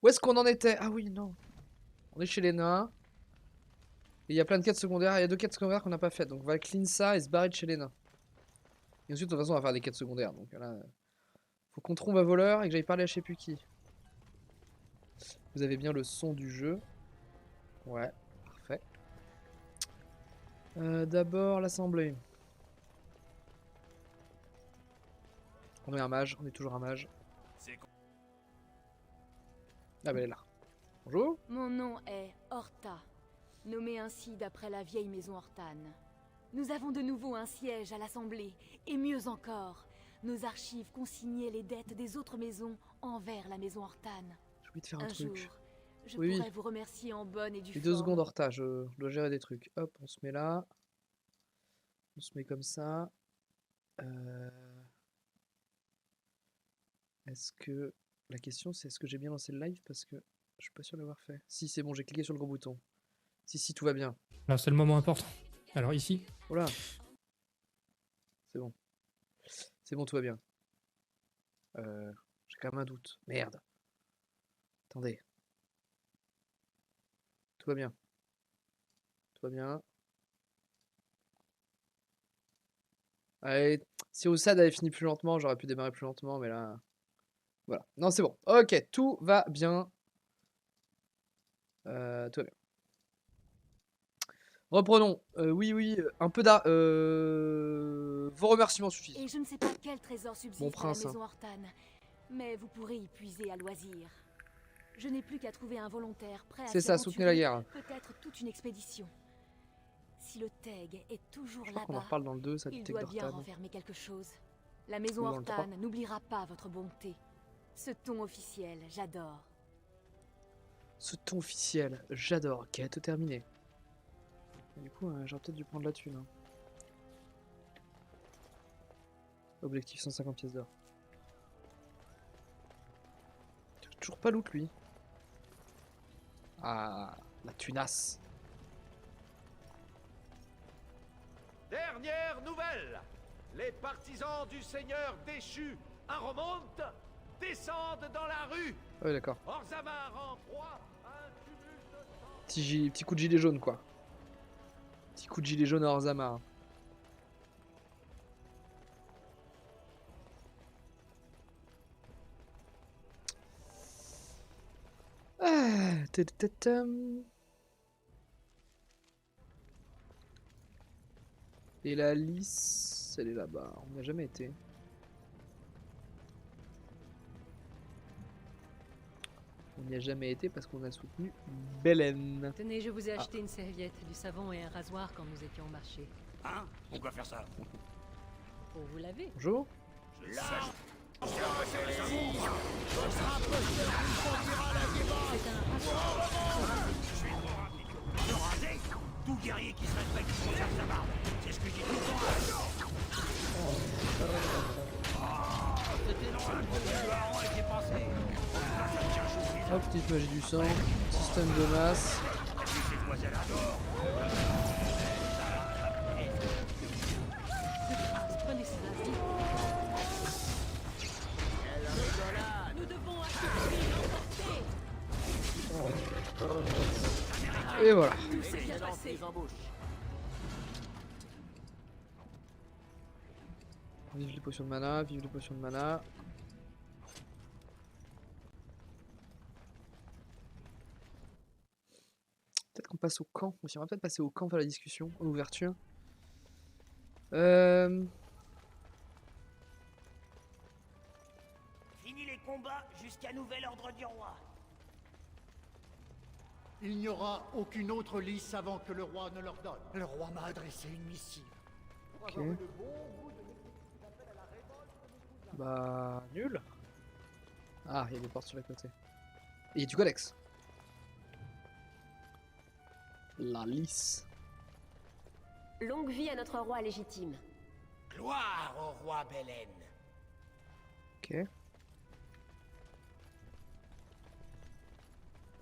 Où est-ce qu'on en était? Ah oui, non. On est chez les nains. Et il y a plein de quêtes secondaires. Il y a 2 quêtes secondaires qu'on n'a pas faites. Donc on va clean ça et se barrer de chez les nains. Et ensuite, de toute façon, on va faire des quêtes secondaires. Donc là, faut qu'on trompe un voleur et que j'aille parler à je sais plus qui. Vous avez bien le son du jeu. Ouais, parfait. D'abord, l'assemblée. On est un mage, on est toujours un mage. Ah bah elle est là. Bonjour. Mon nom est Horta, nommé ainsi d'après la vieille maison Hortane. Nous avons de nouveau un siège à l'Assemblée, et mieux encore, nos archives consignaient les dettes des autres maisons envers la maison Hortane. J'ai oublié de faire un Un truc. jour, je Oui, pourrais oui. vous remercier en bonne et due Et 2 secondes forme. en retard, je dois gérer des trucs. Hop, on se met là. On se met comme ça. Est-ce que... La question c'est est-ce que j'ai bien lancé le live parce que je suis pas sûr d'avoir fait. Si c'est bon, j'ai cliqué sur le gros bouton. Si, tout va bien. Là, c'est le moment important. Alors ici, Voilà. C'est bon. C'est bon, tout va bien. J'ai quand même un doute. Merde. Attendez. Tout va bien. Tout va bien. Allez, si Oussad avait fini plus lentement, j'aurais pu démarrer plus lentement, mais là... Voilà. Non, c'est bon. Ok, tout va bien. Tout va bien. Reprenons. Oui, un peu d'art. Vos remerciements suffisent. Et je ne sais pas quel trésor subsiste Mon à prince, la hein. maison Hortane, mais vous pourrez y puiser à loisir. Je n'ai plus qu'à trouver un volontaire prêt à C'est ça, soutenez la guerre. peut-être toute une expédition. Si le Teg est toujours Je crois qu'on en là-bas, reparle dans le 2, ça, du il Teg doit bien d'Hortane. renfermer quelque chose. La maison Ou dans le 3. Hortane n'oubliera pas votre bonté. Ce ton officiel, j'adore. Ce ton officiel, j'adore. Quête terminée. Du coup, j'aurais peut-être dû prendre la thune. Hein. Objectif 150 pièces d'or. Toujours pas loot, lui. Ah, la tunasse. Dernière nouvelle! Les partisans du seigneur déchu, un remonte, descendent dans la rue. Ah oui, d'accord. Orzammar en proie à un tumulte sans... Petit coup de gilet jaune, quoi. Petit coup de gilet jaune à Orzammar. Ah, tatatam. Et la lys, elle est là-bas. On n'y a jamais été. On n'y a jamais été parce qu'on a soutenu Belen. Tenez, je vous ai acheté une serviette, du savon et un rasoir quand nous étions au marché. Hein? Pourquoi faire ça? Pour vous laver. Bonjour. Tout guerrier qui se respecte conserve sa barbe. C'est ce que je dis tout le temps. C'était long, le premier du hareng était passé. Hop, petite magie du sang. Système de masse. Cette demoiselle adore. Prenez cela. Nous devons l'emporter. Et voilà. Tout s'est bien passé. Vive les potions de mana, vive les potions de mana. Peut-être qu'on passe au camp. On va peut-être passer au camp faire la discussion, en ouverture. Fini les combats jusqu'à nouvel ordre du roi. Il n'y aura aucune autre lice avant que le roi ne leur donne. Le roi m'a adressé une missive. Ok. Bah, nul. Ah, il y a des portes sur les côtés. Et il y a du codex. La lys. Longue vie à notre roi légitime. Gloire au roi Belen. Ok. Est-ce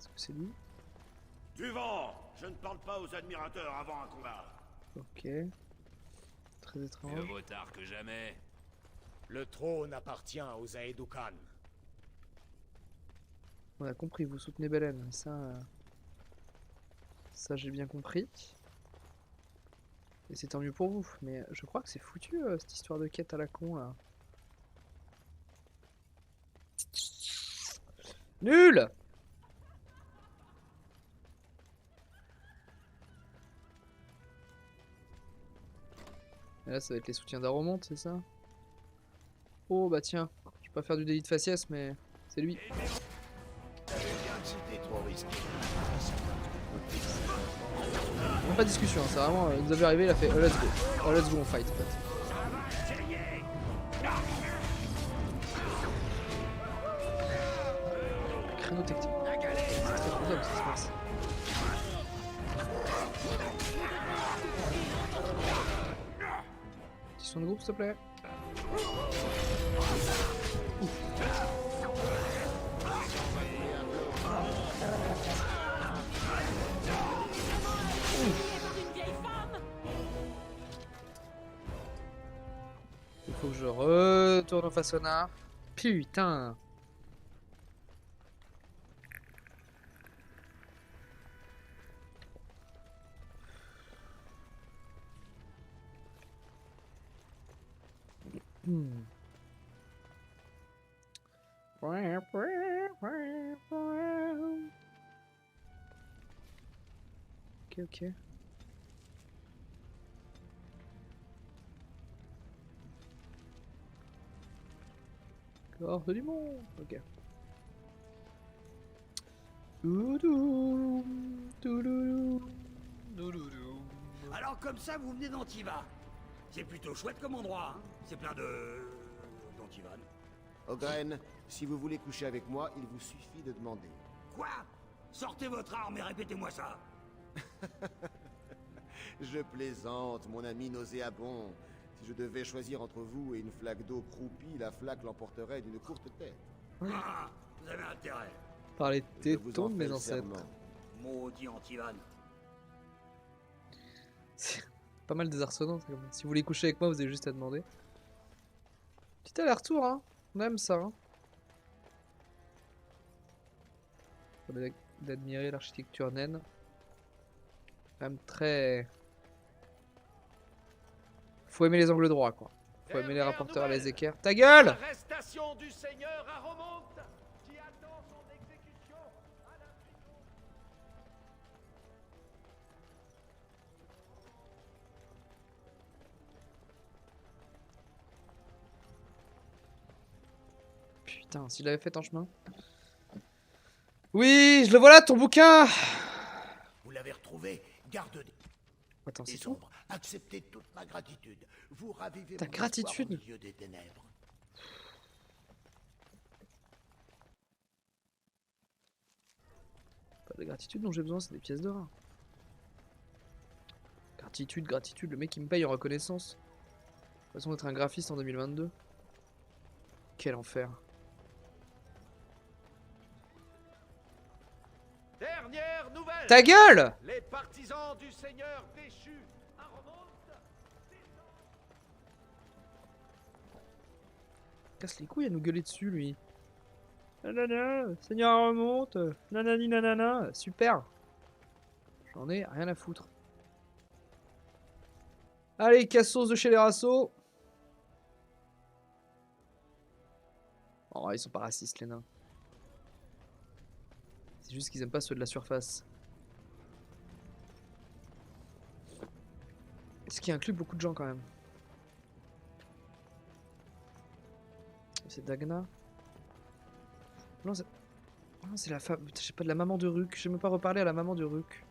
que c'est lui? Du vent! Je ne parle pas aux admirateurs avant un combat. Ok. Très étrange. Mieux vaut tard que jamais. Le trône appartient aux Aeducan. On a compris, vous soutenez Belen. Ça j'ai bien compris. Et c'est tant mieux pour vous. Mais je crois que c'est foutu cette histoire de quête à la con là. Nul! Et là, ça va être les soutiens d'Aromonte, c'est ça? Oh bah tiens, je vais pas faire du délit de faciès, mais c'est lui. Même pas de discussion, hein, c'est vraiment, il nous avait arrivé, il a fait oh, let's go. Oh, let's go, on fight en fait. Créneau tactique. C'est très faisable ce qui se passe. Petit son de groupe s'il te plaît. Il faut que je retourne au façonnard. Putain. Ok, ok. Corps du monde. Ok. Doudou, doudou, doudou. Alors comme ça, vous venez d'Antiva. C'est plutôt chouette comme endroit, hein. C'est plein d'Antivan. Ogren, si vous voulez coucher avec moi, il vous suffit de demander. Quoi? Sortez votre arme et répétez-moi ça. Je plaisante, mon ami nauséabond. Si je devais choisir entre vous et une flaque d'eau croupie, la flaque l'emporterait d'une courte tête. Ah, vous avez intérêt. Par les Je vous tétons en de fais mes le ancêtres. serment. Maudit Antivan. C'est pas mal désarçonnant. Ça, si vous voulez coucher avec moi, vous avez juste à demander. Petit aller-retour, hein. On aime ça. Hein. D'admirer l'architecture naine. Quand même très. Faut aimer les angles droits, quoi. Faut aimer les rapporteurs à les équerres. Ta gueule! L'arrestation du seigneur Aromonte qui attend son exécution à la prison. Putain, s'il avait fait en chemin. Oui, je le vois là, ton bouquin! Vous l'avez retrouvé, garde Attends, c'est des tout? ombres. Acceptez toute ma gratitude. Vous ravivez Ta mon espoir gratitude? au milieu des ténèbres. Pas de gratitude dont j'ai besoin, c'est des pièces d'or. Gratitude, gratitude, le mec il me paye en reconnaissance. De toute façon d'être un graphiste en 2022. Quel enfer. Dernière nouvelle. Ta gueule! Les partisans du seigneur déchu Aromonte. Casse les couilles à nous gueuler dessus lui. Nanana, Seigneur remonte. Nanani nanana. Super. J'en ai rien à foutre. Allez, cassos de chez les rassos. Oh, ils sont pas racistes les nains. C'est juste qu'ils aiment pas ceux de la surface. Ce qui inclut beaucoup de gens quand même. C'est Dagna. Non, c'est la femme. Je sais pas, de la maman de Ruc. J'ai même pas reparlé à la maman de Ruc.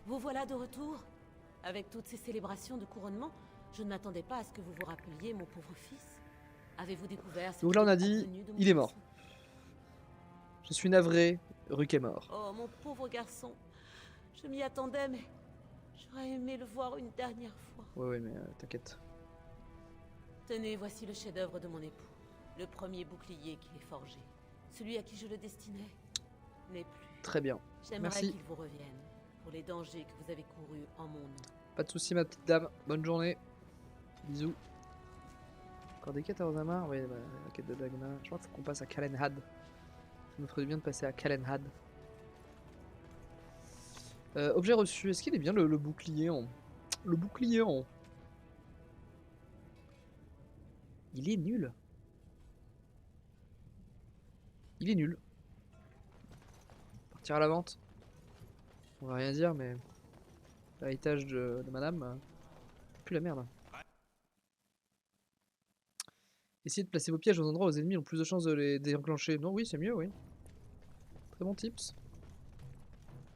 Vous voilà de retour. Avec toutes ces célébrations de couronnement, je ne m'attendais pas à ce que vous vous rappeliez mon pauvre fils. Avez-vous découvert ce Donc qui là on a est dit, advenu de mon il est mort. garçon? Je suis navré, Ruc est mort. Oh mon pauvre garçon. Je m'y attendais, mais j'aurais aimé le voir une dernière fois. Ouais, mais t'inquiète. Tenez, voici le chef-d'œuvre de mon époux. Le premier bouclier qu'il ait forgé. Celui à qui je le destinais n'est plus. Très bien. J'aimerais Merci. qu'il vous revienne pour les dangers que vous avez courus en mon nom. Pas de soucis ma petite dame. Bonne journée. Bisous. Encore des quêtes à Rosamar? Oui, bah, la quête de Dagmar. Je crois qu'il faut qu'on passe à Calenhad. Ça nous ferait bien de passer à Calenhad. Objet reçu. Est-ce qu'il est bien le bouclier en... Le bouclier en... Il est nul. Il est nul. Partir à la vente. On va rien dire, mais... L'héritage de madame... Plus la merde. Essayez de placer vos pièges aux endroits où les ennemis ont plus de chances de les déclencher. Non, oui, c'est mieux, oui. Très bon tips.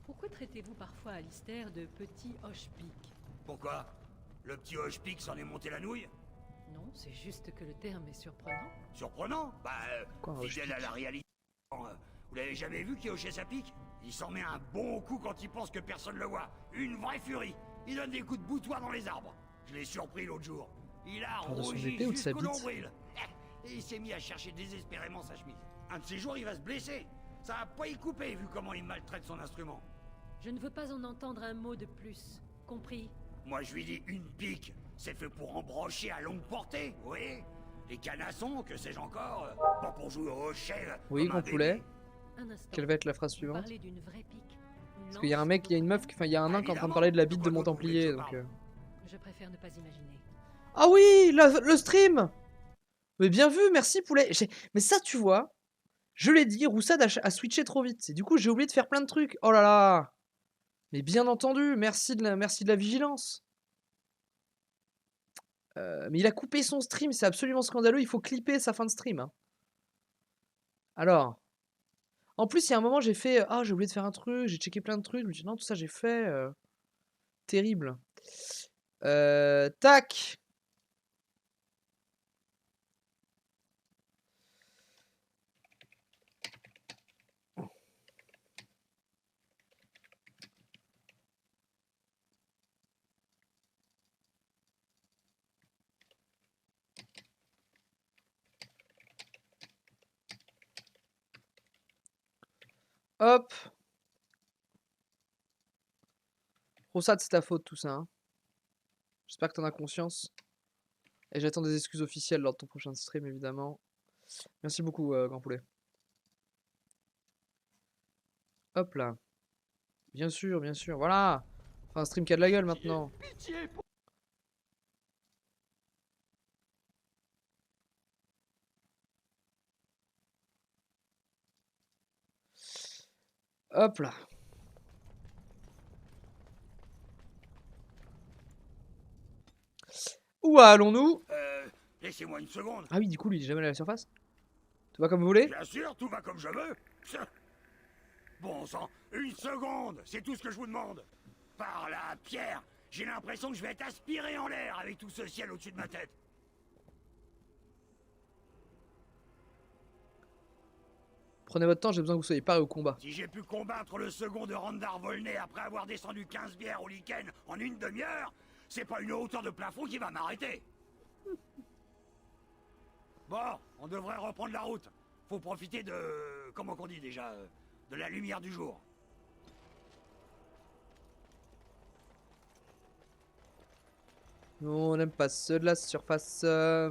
Pourquoi traitez-vous parfois Alistair de petit hoche-pique? Pourquoi? Le petit Hochpic s'en est monté la nouille? Non, c'est juste que le terme est surprenant. Surprenant? Bah, Quoi, un fidèle à la réalité. Vous l'avez jamais vu qui hochait sa pique? Il s'en met un bon coup quand il pense que personne le voit. Une vraie furie. Il donne des coups de boutoir dans les arbres. Je l'ai surpris l'autre jour. Il a De son rougi épée ou de sa jusqu'au bite? nombril. Et il s'est mis à chercher désespérément sa chemise. Un de ces jours, il va se blesser. Ça va pas y couper vu comment il maltraite son instrument. Je ne veux pas en entendre un mot de plus. Compris? Moi, je lui dis une pique. C'est fait pour embrocher à longue portée, oui. Les canassons, que sais-je encore, pas pour jouer au hochet. Oui, comme un grand poulet. bébé. Un instant. Quelle va être la phrase Vous suivante? parlez d'une vraie pique? Parce qu'il y a un mec, il y a une meuf, enfin il y a un nain qui est en train de parler de la bite de mon templier, donc... Je préfère ne pas imaginer. Ah oui, le stream! Mais bien vu, merci poulet. Mais ça, tu vois, je l'ai dit, Roussad a switché trop vite. Et du coup, j'ai oublié de faire plein de trucs. Oh là là! Mais bien entendu, merci de la vigilance. Mais il a coupé son stream, c'est absolument scandaleux. Il faut clipper sa fin de stream. Hein. Alors... En plus, il y a un moment, j'ai fait... Ah, j'ai oublié de faire un truc, j'ai checké plein de trucs. Je me dis, non, tout ça, j'ai fait... Terrible. Tac. Hop. Rossad, c'est ta faute tout ça. Hein. J'espère que t'en as conscience. Et j'attends des excuses officielles lors de ton prochain stream, évidemment. Merci beaucoup, Grand Poulet. Hop là. Bien sûr, voilà. Enfin, un stream qui a de la gueule maintenant. Hop là. Où allons-nous? Laissez-moi une seconde. Ah oui, du coup, lui, il est jamais allé à la surface. Tout va comme vous voulez? Bien sûr, tout va comme je veux. Bon sang, une seconde, c'est tout ce que je vous demande. Par là, Pierre, j'ai l'impression que je vais être aspiré en l'air avec tout ce ciel au-dessus de ma tête. Prenez votre temps, j'ai besoin que vous soyez parés au combat. Si j'ai pu combattre le second de Randar Volney après avoir descendu 15 bières au lichen en une demi-heure, c'est pas une hauteur de plafond qui va m'arrêter. Bon, on devrait reprendre la route. Faut profiter de... comment qu'on dit déjà? De la lumière du jour. Non, on n'aime pas ceux de la surface. J'ai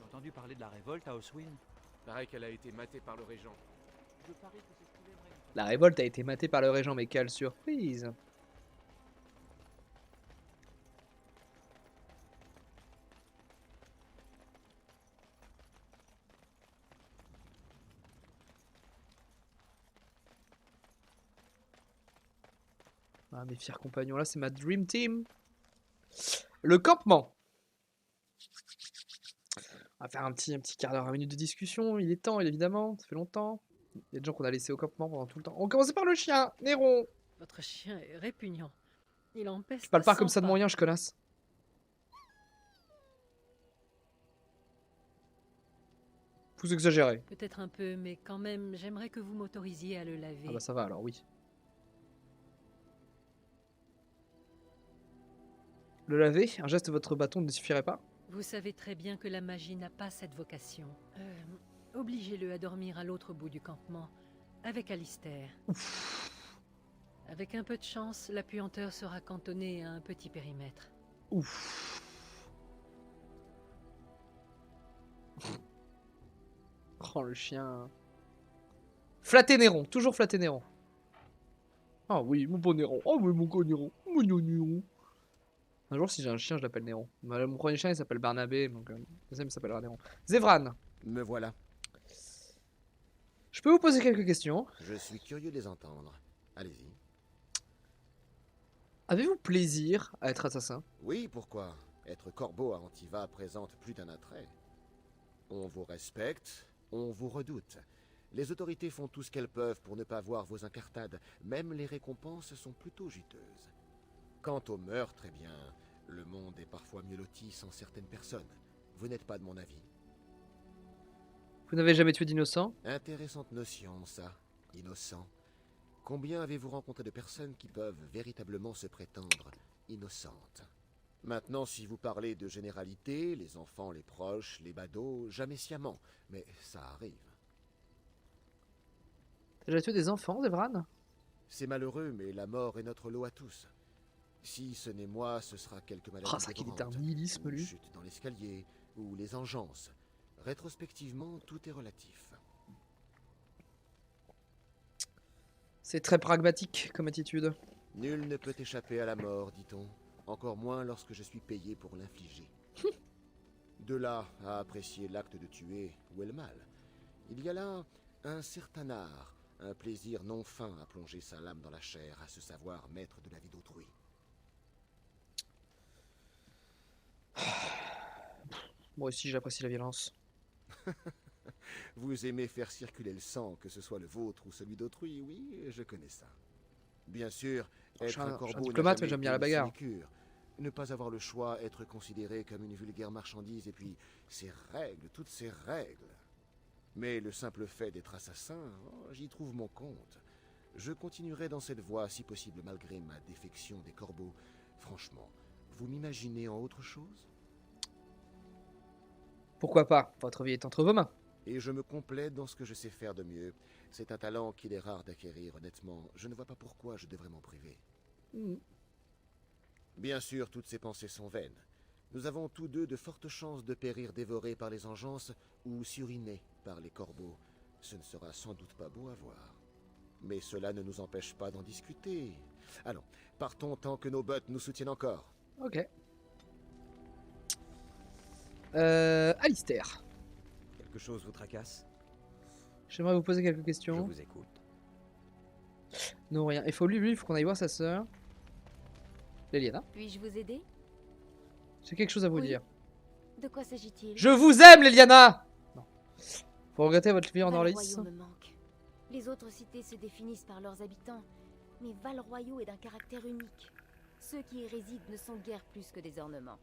entendu parler de la révolte à Oswin. Pareil qu'elle a été matée par le régent. Je parie que c'est ce qu'il aimerait. La révolte a été matée par le régent, mais quelle surprise! Ah, mes fiers compagnons, là, c'est ma Dream Team. Le campement. On va faire un petit quart d'heure, 20 minutes de discussion. Il est temps, évidemment. Ça fait longtemps. Il y a des gens qu'on a laissés au campement pendant tout le temps. On commence par le chien, Néron. Votre chien est répugnant. Il empeste. Tu parles pas sans comme ça de pas. mon rien, je connasse. Vous exagérez. Peut-être un peu, mais quand même, j'aimerais que vous m'autorisiez à le laver. Ah bah ça va alors, oui. Le laver, un geste de votre bâton ne suffirait pas? Vous savez très bien que la magie n'a pas cette vocation. Obligez-le à dormir à l'autre bout du campement, avec Alistair. Ouf. Avec un peu de chance, la puanteur sera cantonnée à un petit périmètre. Ouf. Oh, le chien. Flatter Néron, toujours flatter Néron. Ah oui, mon bon Néron. Oh oui, mon gros Néron. Mon Néron. Un jour, si j'ai un chien, je l'appelle Néron. Mon premier chien, il s'appelle Barnabé, donc le deuxième, il s'appellera Néron. Zevran. Me voilà. Je peux vous poser quelques questions. Je suis curieux de les entendre. Allez-y. Avez-vous plaisir à être assassin? Oui, pourquoi? Être corbeau à Antiva présente plus d'un attrait. On vous respecte, on vous redoute. Les autorités font tout ce qu'elles peuvent pour ne pas voir vos incartades. Même les récompenses sont plutôt juteuses. Quant au meurtre, eh bien, le monde est parfois mieux loti sans certaines personnes. Vous n'êtes pas de mon avis. Vous n'avez jamais tué d'innocent? Intéressante notion, ça. Innocent. Combien avez-vous rencontré de personnes qui peuvent véritablement se prétendre innocentes? Maintenant, si vous parlez de généralité, les enfants, les proches, les badauds, jamais sciemment. Mais ça arrive. T'as déjà tué des enfants, Zevran? C'est malheureux, mais la mort est notre lot à tous. Si ce n'est moi, ce sera quelque maladie Oh, c'est vrai qu'il était un dévorante, nihilisme, ou lui. chute dans l'escalier, ou les engeances. Rétrospectivement, tout est relatif. C'est très pragmatique comme attitude. Nul ne peut échapper à la mort, dit-on. Encore moins lorsque je suis payé pour l'infliger. De là à apprécier l'acte de tuer, où est le mal? Il y a là un certain art, un plaisir non fin à plonger sa lame dans la chair, à se savoir maître de la vie d'autrui. Moi aussi, j'apprécie la violence. Vous aimez faire circuler le sang, que ce soit le vôtre ou celui d'autrui, oui, je connais ça. Bien sûr, être un corbeau diplomate, n'a mais jamais j'aime bien été la bagarre. une sinécure. Ne pas avoir le choix, être considéré comme une vulgaire marchandise, et puis ces règles, toutes ces règles. Mais le simple fait d'être assassin, oh, j'y trouve mon compte. Je continuerai dans cette voie, si possible, malgré ma défection des corbeaux. Franchement, vous m'imaginez en autre chose? Pourquoi pas? Votre vie est entre vos mains. Et je me complais dans ce que je sais faire de mieux. C'est un talent qu'il est rare d'acquérir, honnêtement. Je ne vois pas pourquoi je devrais m'en priver. Bien sûr, toutes ces pensées sont vaines. Nous avons tous deux de fortes chances de périr dévorés par les engeances ou surinés par les corbeaux. Ce ne sera sans doute pas beau à voir. Mais cela ne nous empêche pas d'en discuter. Allons, partons tant que nos bottes nous soutiennent encore. Ok. Alistair. Quelque chose vous tracasse? J'aimerais vous poser quelques Je questions. vous écoute. Non, rien. Il faut lui, il faut qu'on aille voir sa sœur. Leliana. Puis-je vous aider? J'ai quelque chose à vous Oui. dire. De quoi s'agit-il? Je vous aime, Leliana! Non. Vous regrettez votre vie en Orlis? Val-Royaux me manque. Les autres cités se définissent par leurs habitants, mais Val-Royaux est d'un caractère unique. Ceux qui y résident ne sont guère plus que des ornements.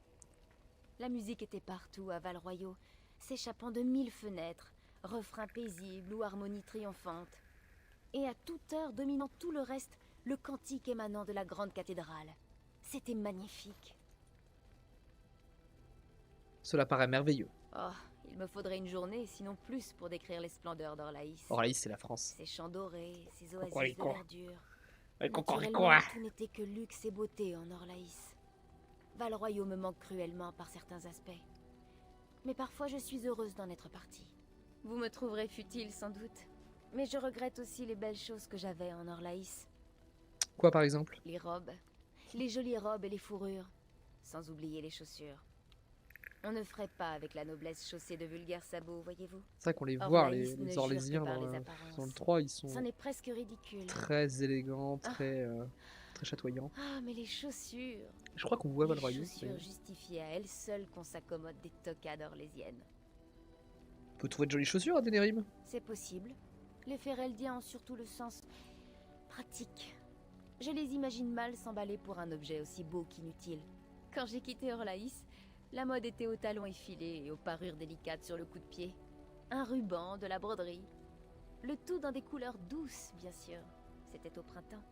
La musique était partout à Val-Royaux, s'échappant de 1000 fenêtres, refrains paisibles ou harmonies triomphantes. Et à toute heure, dominant tout le reste, le cantique émanant de la grande cathédrale. C'était magnifique. Cela paraît merveilleux. Oh, il me faudrait une journée, sinon plus, pour décrire les splendeurs d'Orlaïs. Orlaïs, c'est la France. Ses champs dorés, ses oasis Cocorico. de verdure. Cocorico. Naturellement, tout n'était que luxe et beauté en Orlaïs. Val-Royaux me manque cruellement par certains aspects. Mais parfois je suis heureuse d'en être partie. Vous me trouverez futile sans doute. Mais je regrette aussi les belles choses que j'avais en Orlaïs. Quoi, par exemple? Les robes. Les jolies robes et les fourrures. Sans oublier les chaussures. On ne ferait pas avec la noblesse chaussée de vulgaires sabots, voyez-vous. C'est vrai qu'on les voit, Orlaïs ne les jure que Orlésiens par dans, les le- apparences. dans le 3, ils sont C'en est presque ridicule. très élégants, très chatoyants. Ah, mais les chaussures. Je crois qu'on voit Les Val-Royaux. chaussures justifiaient à elles seules qu'on s'accommode des toccades orlésiennes. On peut trouver de jolies chaussures à Ténérim. C'est possible. Les Fereldiens ont surtout le sens pratique. Je les imagine mal s'emballer pour un objet aussi beau qu'inutile. Quand j'ai quitté Orlaïs, la mode était aux talons effilés et aux parures délicates sur le coup de pied. Un ruban, de la broderie. Le tout dans des couleurs douces, bien sûr. C'était au printemps.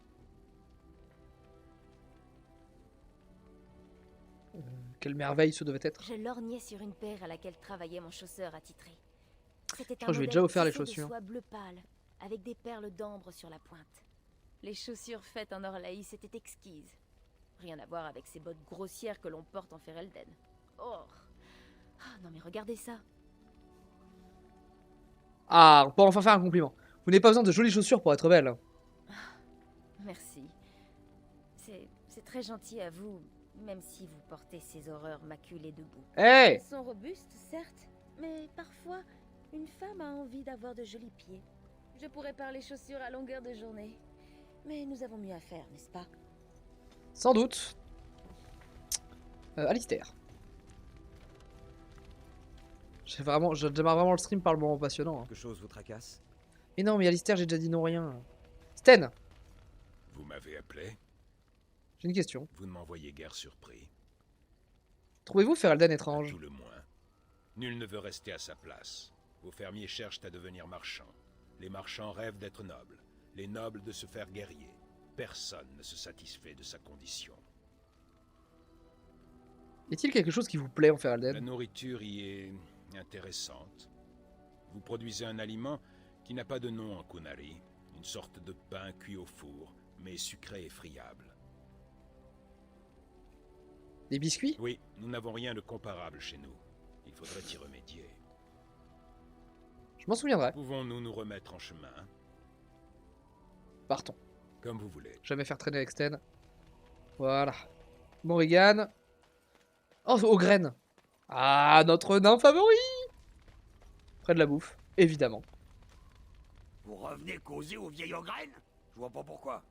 Quelle merveille ce devait être. Je lorgnais sur une paire à laquelle travaillait mon chausseur attitré. C'était crois que je lui ai déjà offert les chaussures. de soie bleu pâle, avec des perles d'ambre sur la pointe. Les chaussures faites en Orlaïs étaient exquises. Rien à voir avec ces bottes grossières que l'on porte en Ferelden. Oh! Ah non mais regardez ça! Ah, on peut enfin faire un compliment. Vous n'avez pas besoin de jolies chaussures pour être belle. Merci. C'est très gentil à vous, même si vous portez ces horreurs maculées de boue. Hey! Elles sont robustes, certes, mais parfois, une femme a envie d'avoir de jolis pieds. Je pourrais parler chaussures à longueur de journée. Mais nous avons mieux à faire, n'est-ce pas? Sans doute. Alistair. Je démarre vraiment le stream par le moment passionnant. Hein. Quelque chose vous tracasse? Mais non, mais Alistair, j'ai déjà dit non rien. Sten! Vous m'avez appelé? J'ai une question. Vous ne m'envoyez guère surpris. Trouvez-vous Ferelden étrange? À tout le moins. Nul ne veut rester à sa place. Vos fermiers cherchent à devenir marchands. Les marchands rêvent d'être nobles. Les nobles de se faire guerriers. Personne ne se satisfait de sa condition. Y a-t-il quelque chose qui vous plaît en La Ferelden? nourriture y est intéressante. Vous produisez un aliment qui n'a pas de nom en Kunari. Une sorte de pain cuit au four, mais sucré et friable. Des biscuits? Oui, nous n'avons rien de comparable chez nous. Il faudrait y remédier. Je m'en souviendrai. Pouvons-nous nous remettre en chemin? Partons. Comme vous voulez. Jamais faire traîner avec Sten. Voilà. Morrigan. Oh, Ogren. Ah, notre nain favori. Près de la bouffe, évidemment. Vous revenez causer au vieil Ogren? Je vois pas pourquoi.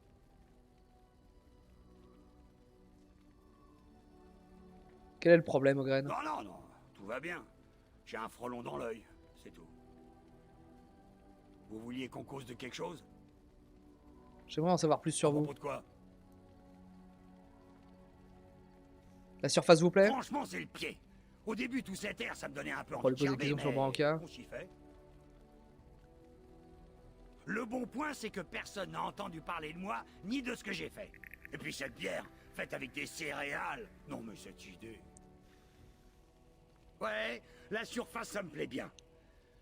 Quel est le problème, Ogren? Non, non, non, tout va bien. J'ai un frelon dans l'œil, c'est tout. Vous vouliez qu'on cause de quelque chose? J'aimerais en savoir plus sur À vous. propos de quoi? La surface vous plaît? Franchement, c'est le pied. Au début, tout cet air, ça me donnait un peu On va envie lui de poser des gerber, questions sur mais Branca. on s'y fait. Le bon point, c'est que personne n'a entendu parler de moi, ni de ce que j'ai fait. Et puis cette bière, faite avec des céréales. Non mais cette idée... Ouais, la surface, ça me plaît bien.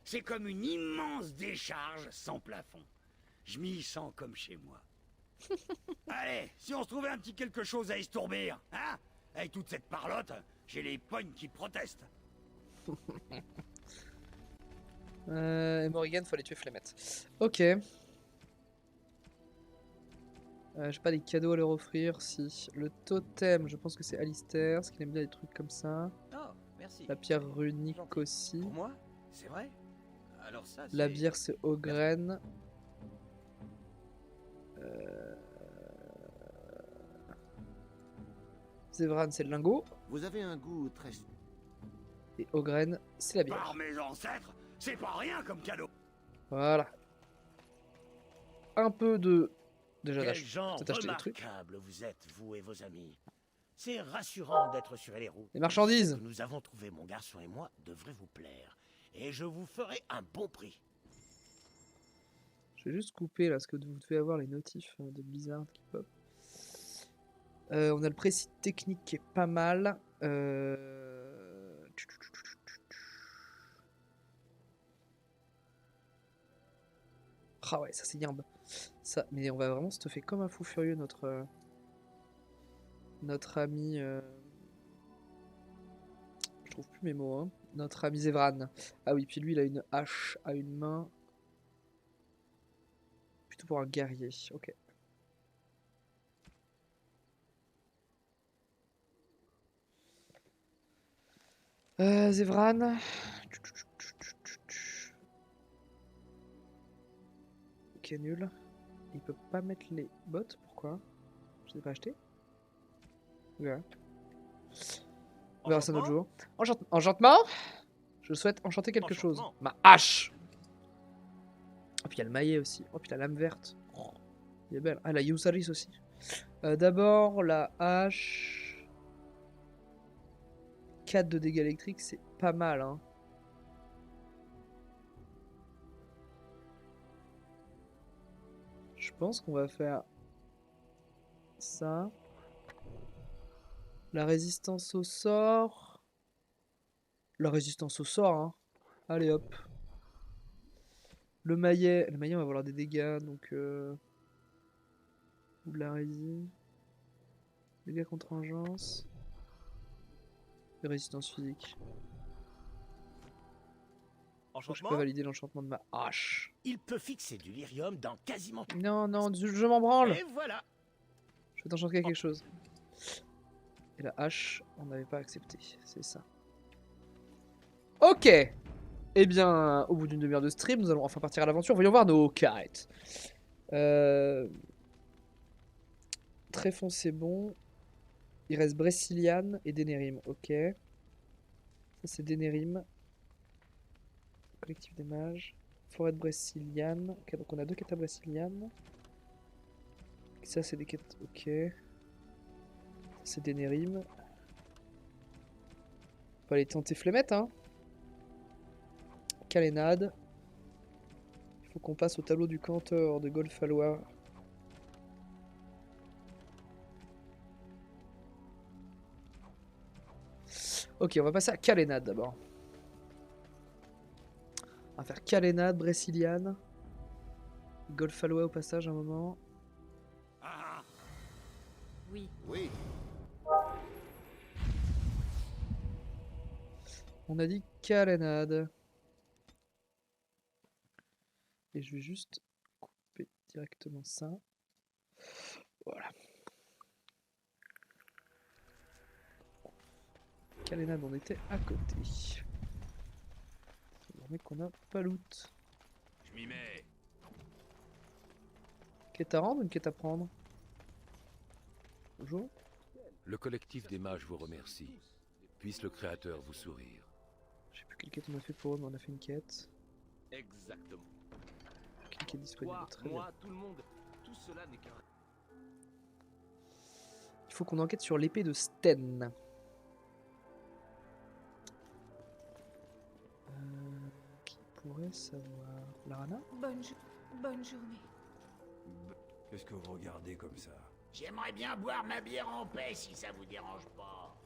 C'est comme une immense décharge sans plafond. Je m'y sens comme chez moi. Allez, si on se trouvait un petit quelque chose à estourbir, hein? Avec toute cette parlotte, j'ai les pognes qui protestent. Et Morrigan, faut aller tuer Flemette. Ok. J'ai pas des cadeaux à leur offrir. Si. Le totem, je pense que c'est Alistair, parce qu'il aime bien des trucs comme ça. Oh, merci. La pierre runique aussi. Pour moi? C'est vrai? Alors ça, La c'est- bière, c'est Ogren. Zevran, c'est le lingot. Vous avez un goût très... Et Ogren, c'est la bière. Par mes ancêtres, c'est pas rien comme cadeau. Voilà. Un peu de... Déjà, Quel là, genre peut-être acheter des trucs. remarquable vous êtes, vous et vos amis. C'est rassurant d'être sur les routes. Les marchandises. Ce que nous avons trouvé, mon garçon et moi, devrait vous plaire. Et je vous ferai un bon prix. Je vais juste couper là, parce que vous devez avoir les notifs de Blizzard qui pop. On a le précis technique qui est pas mal. Ah ouais, ça c'est yambe. Ça, mais on va vraiment stuffer comme un fou furieux notre ami. Je trouve plus mes mots. Hein. Notre ami Zevran. Ah oui, puis lui il a une hache à une main. Plutôt pour un guerrier. Ok. Zevran. Ok, nul. Il peut pas mettre les bottes, pourquoi? Je les ai pas achetés. Ouais. On verra ça un autre jour. Enchantement. Je souhaite enchanter quelque chose. Ma hache. Oh, puis il y a le maillet aussi. Oh, puis la lame verte. Oh, il est belle. Ah, la Yusaris aussi. D'abord, la hache. 4 de dégâts électriques, c'est pas mal, hein. Je pense qu'on va faire ça. La résistance au sort. La résistance au sort, hein. Allez hop. Le maillet, on va avoir des dégâts, donc ou de la résine. Dégâts contre engeance. Et résistance physique. Je peux Enchantement. pas valider l'enchantement de ma hache. Il peut fixer du lyrium dans quasiment tout. Non, non, je m'en branle. Et voilà. Je vais t'enchanter quelque chose. Et la hache, on n'avait pas accepté. C'est ça. Ok. Eh bien, au bout d'une demi-heure de stream, nous allons enfin partir à l'aventure. Voyons voir nos cartes. Tréfond, c'est bon. Il reste Bressiliane et Dénérim. Ok. Ça, c'est Dénérim. Collectif des mages. Forêt de Bressiliane. Ok, donc on a 2 quêtes à Bressiliane. Ça, c'est des quêtes. Ok. Ça, c'est Dénérim. On va aller tenter Flemette, hein. Calénade. Il faut qu'on passe au tableau du cantor de Golfalois. Ok, on va passer à Calénade d'abord. On va faire Calénade, Bressiliane. Golfalois au passage un moment. Oui. Oui. On a dit Calénade. Et je vais juste couper directement ça. Voilà. Calénade, on était à côté. C'est qu'on a pas loot. Je m'y mets. Quête à rendre ou une quête à prendre? Bonjour. Le collectif des mages vous remercie. Puisse le Créateur vous sourire. Je sais plus quelle quête on a fait pour eux, mais on a fait une quête. Exactement. Quelle quête disponible? Toi, Très moi, bien. tout le monde, tout cela n'est qu'un... Il faut qu'on enquête sur l'épée de Sten. Qui pourrait savoir? Larana? Bonne journée. Qu'est-ce que vous regardez comme ça? J'aimerais bien boire ma bière en paix si ça vous dérange pas.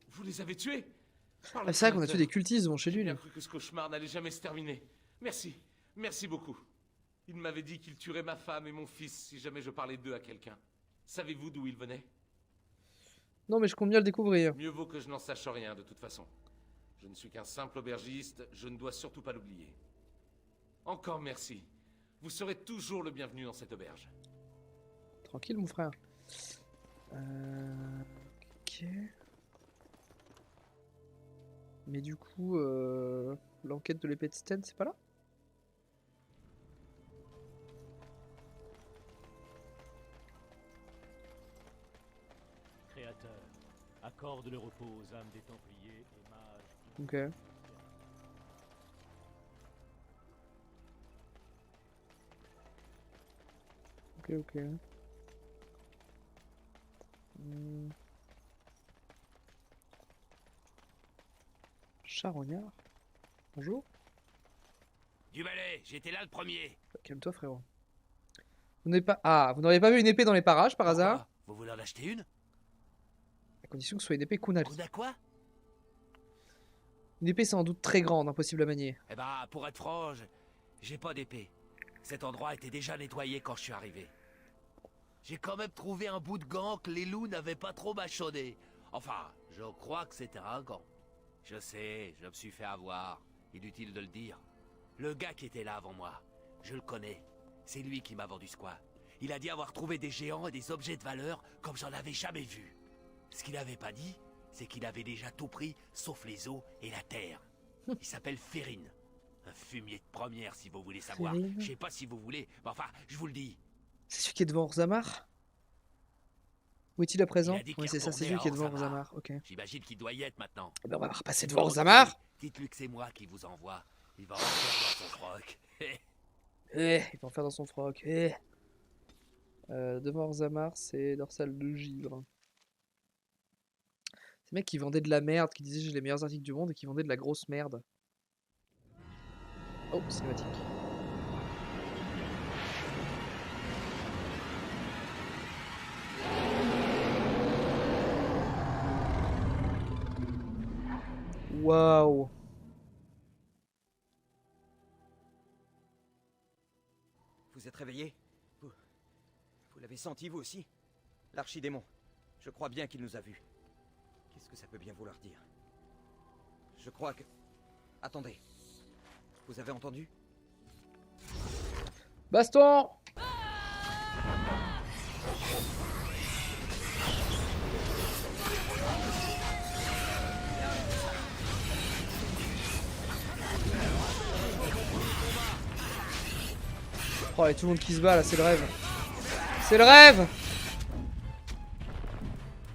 Vous les avez tués? Ah, c'est vrai qu'on a tué des cultistes devant chez lui. J'ai Là. bien cru que ce cauchemar n'allait jamais se terminer. Merci, merci beaucoup. Il m'avait dit qu'il tuerait ma femme et mon fils si jamais je parlais d'eux à quelqu'un. Savez-vous d'où ils venaient? Non, mais je compte bien le découvrir. Mieux vaut que je n'en sache rien de toute façon. Je ne suis qu'un simple aubergiste, je ne dois surtout pas l'oublier. Encore merci. Vous serez toujours le bienvenu dans cette auberge. Tranquille, mon frère. Ok. Mais du coup, l'enquête de l'épée de Sten, c'est pas là? Créateur, accorde le repos aux âmes des Templiers et mages. Ok. Ok. Charognard. Bonjour. Du balai, j'étais là le premier. Calme-toi, frérot. Vous n'avez pas... Ah, vous n'auriez pas vu une épée dans les parages par hasard? Vous voulez en acheter une? À condition que ce soit une épée Kunari. Kuna quoi? Une épée sans doute très grande, impossible à manier. Eh ben, pour être franc, j'ai pas d'épée. Cet endroit était déjà nettoyé quand je suis arrivé. J'ai quand même trouvé un bout de gant que les loups n'avaient pas trop mâchonné. Enfin, je crois que c'était un gant. Je sais, je me suis fait avoir. Inutile de le dire. Le gars qui était là avant moi, je le connais. C'est lui qui m'a vendu ce coin. Il a dit avoir trouvé des géants et des objets de valeur comme j'en avais jamais vu. Ce qu'il n'avait pas dit, c'est qu'il avait déjà tout pris, sauf les eaux et la terre. Il s'appelle Férine. Un fumier de première, si vous voulez savoir. Férine. Je sais pas si vous voulez, mais enfin, je vous le dis. C'est celui qui est devant Orzammar? Où est-il à présent? Il a dit qu'il Oui, c'est ça, c'est retournait celui qui est à devant Orzammar. Orzammar. Ok. J'imagine qu'il doit y être maintenant. Eh ben, on va repasser devant Orzammar. Dites-lui que c'est moi qui vous envoie. Il va en faire dans son froc. Il va en faire dans son froc. Devant Orzammar, c'est dorsal de givre. C'est le mec qui vendait de la merde, qui disait j'ai les meilleurs articles du monde et qui vendait de la grosse merde. Oh, cinématique. Waouh. Vous êtes réveillé? Vous l'avez senti vous aussi? L'archidémon. Je crois bien qu'il nous a vus. Qu'est-ce que ça peut bien vouloir dire? Je crois que... Attendez. Vous avez entendu? Baston! Oh, et tout le monde qui se bat là, c'est le rêve. C'est le rêve!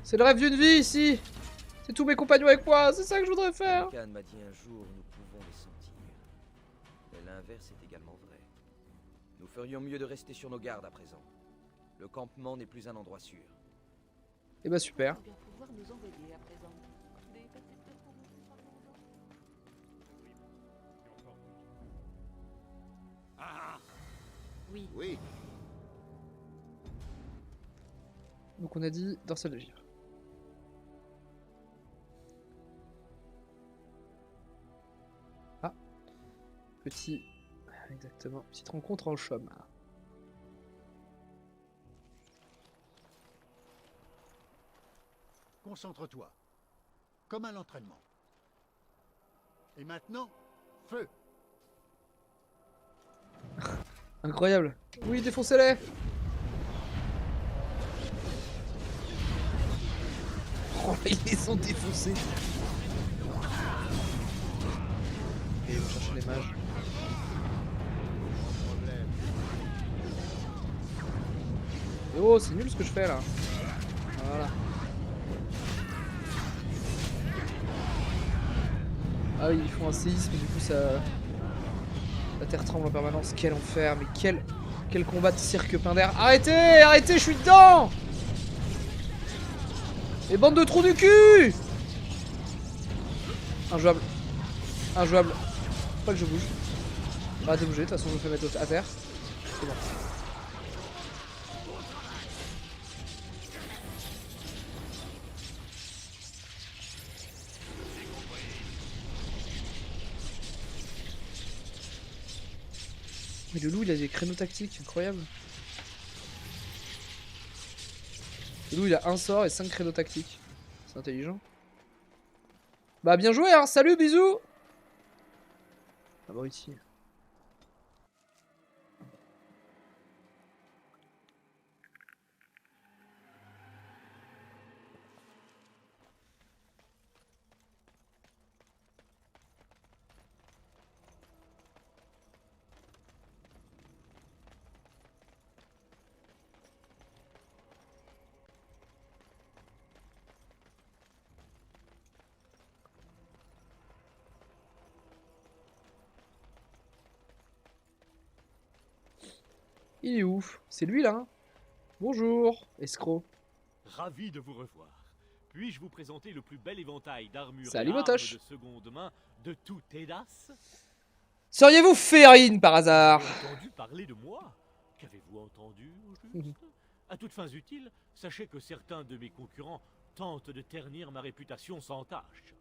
C'est le rêve d'une vie ici! C'est tous mes compagnons avec moi, c'est ça que je voudrais faire! Khan m'a dit un jour, nous pouvons les sentir. Mais l'inverse est également vrai. Nous ferions mieux de rester sur nos gardes à présent. Le campement n'est plus un endroit sûr. Et bah super. Oui. Oui. Donc on a dit dorsal de givre. Ah. Petit... Exactement. Petite rencontre en chaume. Concentre-toi. Comme à l'entraînement. Et maintenant, feu! Incroyable. Oui, défoncez-les! Oh, ils les ont défoncés. Et ils vont chercher les mages. Et oh, c'est nul ce que je fais là. Voilà. Ah oui, ils font un séisme, du coup ça... La terre tremble en permanence. Quel enfer, mais quel combat de cirque Pinder. Arrêtez! Arrêtez, je suis dedans! Les bandes de trous du cul! Injouable. Injouable. Faut pas que je bouge. Arrêtez de bouger, de toute façon je me fais mettre à terre. C'est bon. Mais le loup il a des créneaux tactiques, incroyable. Le loup il a un sort et 5 créneaux tactiques. C'est intelligent. Bah bien joué hein, salut, bisous. Ah bah ici. Il est où? C'est lui là hein. Bonjour, escroc. Ravi de vous revoir. Puis-je vous présenter le plus bel éventail d'armures et Salut, armes Motoche. de seconde main de tout Hédas? Seriez-vous Férine par hasard? Vous avez entendu parler de moi? Qu'avez-vous entendu au juste? À toutes fins utiles, sachez que certains de mes concurrents tentent de ternir ma réputation sans tâche.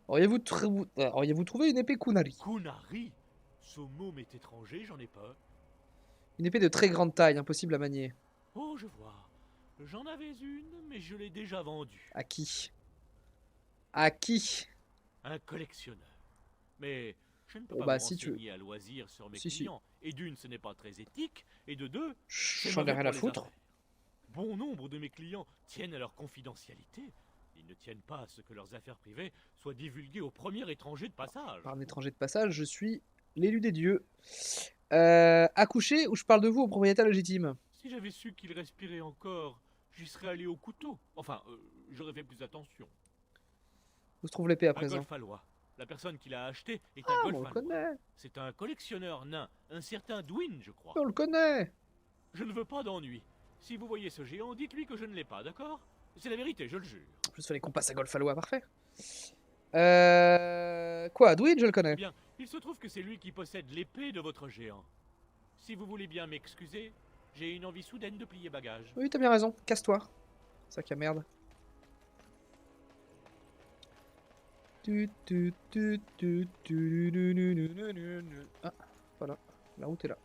Auriez-vous trouvé une épée Kunari? Kunari? Ce mot m'est étranger, j'en ai peur. Une épée de très grande taille, impossible à manier. Oh, je vois. J'en avais une, mais je l'ai déjà vendue. À qui? À qui? Un collectionneur. Mais je ne peux Oh pas bah, me si tu veux. renseigner à loisir sur mes Si. clients. Et d'une, ce n'est pas très éthique. Et de deux, c'est J'en ai mauvais rien pour à les foutre. affaires. Bon nombre de mes clients tiennent à leur confidentialité. Ils ne tiennent pas à ce que leurs affaires privées soient divulguées au premier étranger de passage. Par un étranger de passage, je suis l'élu des dieux. Accouché ou je parle de vous au propriétaire légitime? Si j'avais su qu'il respirait encore, j'y serais allé au couteau. Enfin, j'aurais fait plus attention. Où se trouve l'épée à Un présent? Golfalois. La personne qui l'a acheté est Ah, un on le Golfalois. connaît. C'est un collectionneur nain, un certain Dwin, je crois. On le connaît. Je ne veux pas d'ennui. Si vous voyez ce géant, dites-lui que je ne l'ai pas, d'accord? C'est la vérité, je le jure. En plus, fallait qu'on passe à Golfalois, parfait. Quoi, Dwin, je le connais. Eh bien, il se trouve que c'est lui qui possède l'épée de votre géant. Si vous voulez bien m'excuser, j'ai une envie soudaine de plier bagage. Oui, t'as bien raison, casse-toi. Sac à merde. Ah, voilà, la route est là.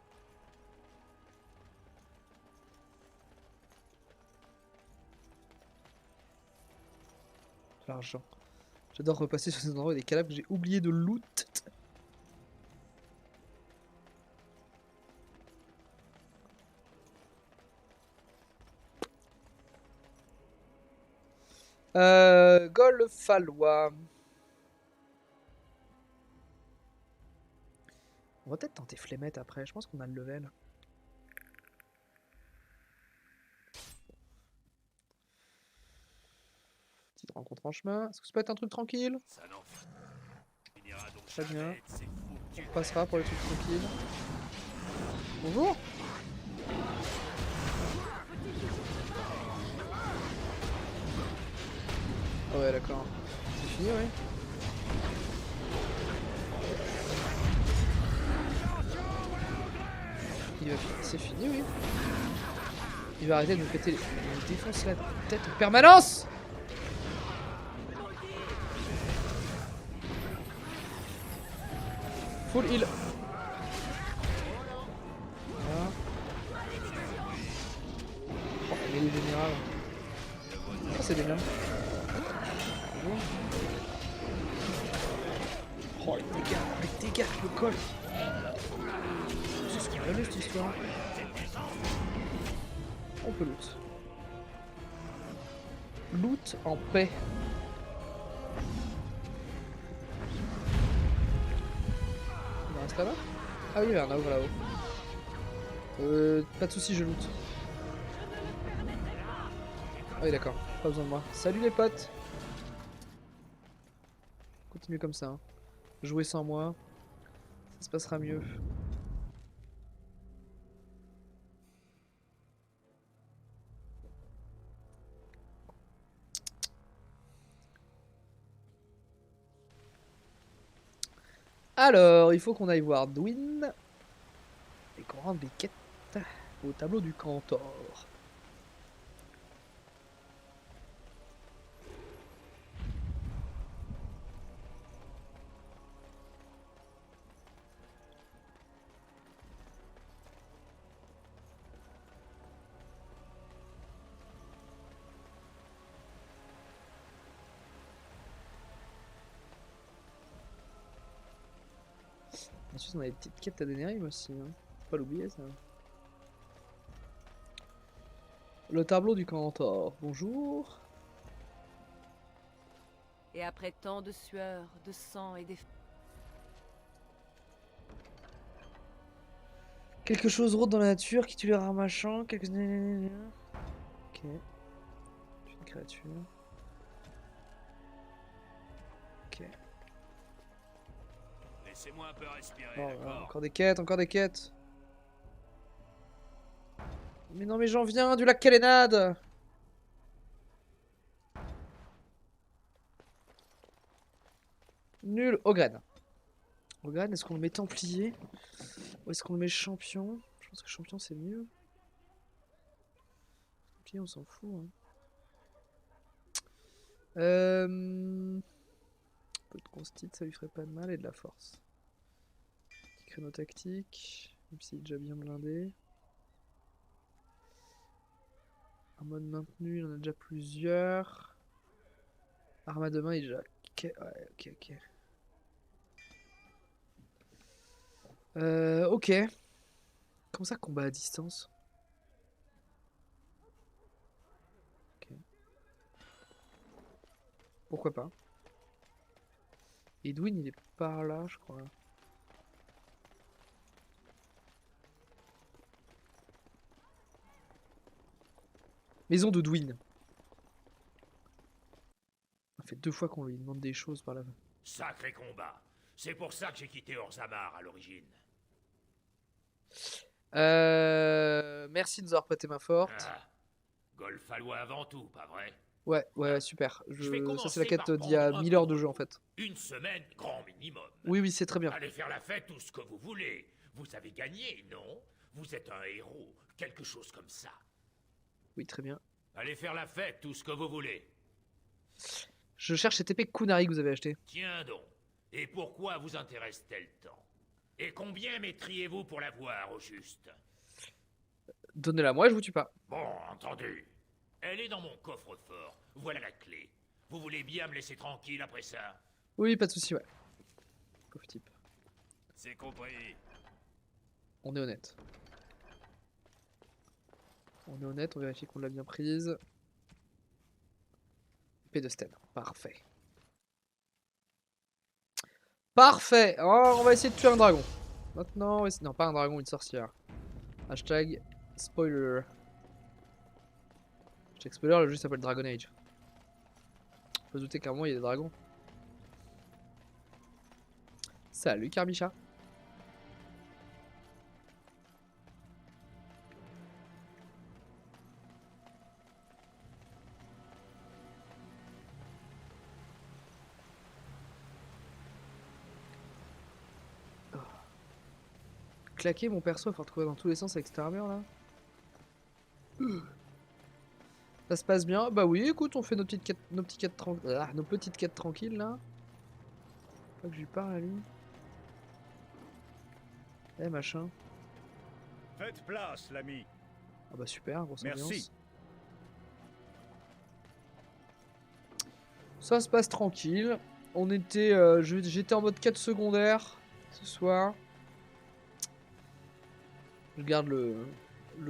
De l'argent. J'adore repasser sur ces endroits avec des cadavres que j'ai oublié de loot. Golfalois. On va peut-être tenter Flemmette après, je pense qu'on a le level. Petite rencontre en chemin. Est-ce que ça peut être un truc tranquille? Très bien. On passera pour les trucs tranquilles. Bonjour. Ah ouais, d'accord. C'est fini, oui. C'est fini, oui. Il va arrêter de me péter les... Il me défonce la tête en permanence. Full heal. Voilà. Oh, mais les générales. Ça, c'est des miens. Oh, les dégâts, je me colle. C'est ce qu'il y a cette histoire. On peut loot. Loot en paix. Il en reste là-bas? Ah oui, il y en a un là-haut. Pas de soucis, je loot. Ah oui, d'accord. Pas besoin de moi. Salut les potes. Continuez comme ça. Hein. Jouez sans moi. Ça se passera mieux. Alors, il faut qu'on aille voir Dwin et qu'on rende des quêtes au tableau du Cantor. Ensuite, on a des petites quêtes à Denerim aussi. Hein. Faut pas l'oublier, ça. Le tableau du Cantor. Bonjour. Et après tant de sueur, de sang et d'effort. Quelque chose rôde dans la nature qui tue les ramachants. Quelques... Ok. Une créature. Ok. Laissez-moi un peu respirer, Oh, d'accord? encore des quêtes, encore des quêtes. Mais non, mais j'en viens du lac Calénade. Nul. Ogren. Ogren, est-ce qu'on le met templier? Ou est-ce qu'on le met champion? Je pense que champion c'est mieux. Templier, on s'en fout. Hein. Un peu de constite, ça lui ferait pas de mal, et de la force. Petit créneau tactique, même s'il est déjà bien blindé. Un mode maintenu, il en a déjà plusieurs. Arme de main, il est déjà... Ok, ouais, ok. Ok. Comment ça, combat à distance? Ok. Pourquoi pas? Edwin, il est par là, je crois. Maison d'Edwin. Ça fait 2 fois qu'on lui demande des choses par là. Sacré combat. C'est pour ça que j'ai quitté Orzammar à l'origine. Merci de nous avoir prêté main forte. Ah, Golfalois avant tout, pas vrai? Ouais, super. Ça c'est la quête par d'il y a prendre 1000 heures de jeu en fait. Une semaine, grand minimum. Oui, c'est très bien. Allez faire la fête, tout ce que vous voulez. Vous avez gagné, non? Vous êtes un héros, quelque chose comme ça. Oui, très bien. Allez faire la fête, tout ce que vous voulez. Je cherche cette épée Kunari que vous avez achetée. Tiens donc. Et pourquoi vous intéresse-t-elle tant? Et combien mettriez-vous pour l'avoir, au juste? Donnez-la moi, je vous tue pas. Bon, entendu. Elle est dans mon coffre-fort. Voilà la clé. Vous voulez bien me laisser tranquille après ça? Oui, pas de souci, ouais. Pauvre type. C'est compris. On est honnête. On est honnête, on vérifie qu'on l'a bien prise. Épée de Sten, parfait. Parfait. Oh, on va essayer de tuer un dragon. Maintenant, non, pas un dragon, une sorcière. Hashtag spoiler. Hashtag spoiler, le jeu s'appelle Dragon Age. Faut se douter qu'à un moment il y a des dragons. Salut Carbicha. Claquer mon perso, faut retrouver dans tous les sens avec cette armure là. Ça se passe bien. Bah oui, écoute, on fait nos petites quêtes tranquilles là. Faut que je lui parle à lui. Eh machin. Faites place, l'ami. Ah bah super, grosse ambiance. Merci. Ça se passe tranquille. On était, j'étais en mode quête secondaire ce soir. Je garde le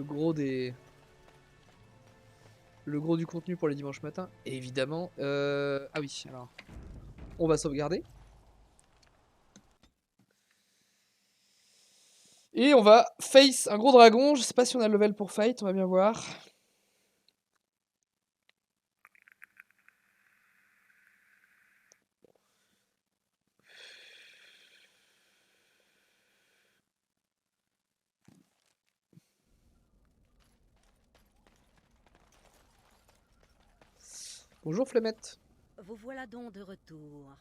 gros des... Le gros du contenu pour les dimanches matins. Et évidemment... Ah oui, alors... On va sauvegarder. Et on va face un gros dragon. Je sais pas si on a le level pour fight, on va bien voir. Bonjour Flemette. Vous voilà donc de retour.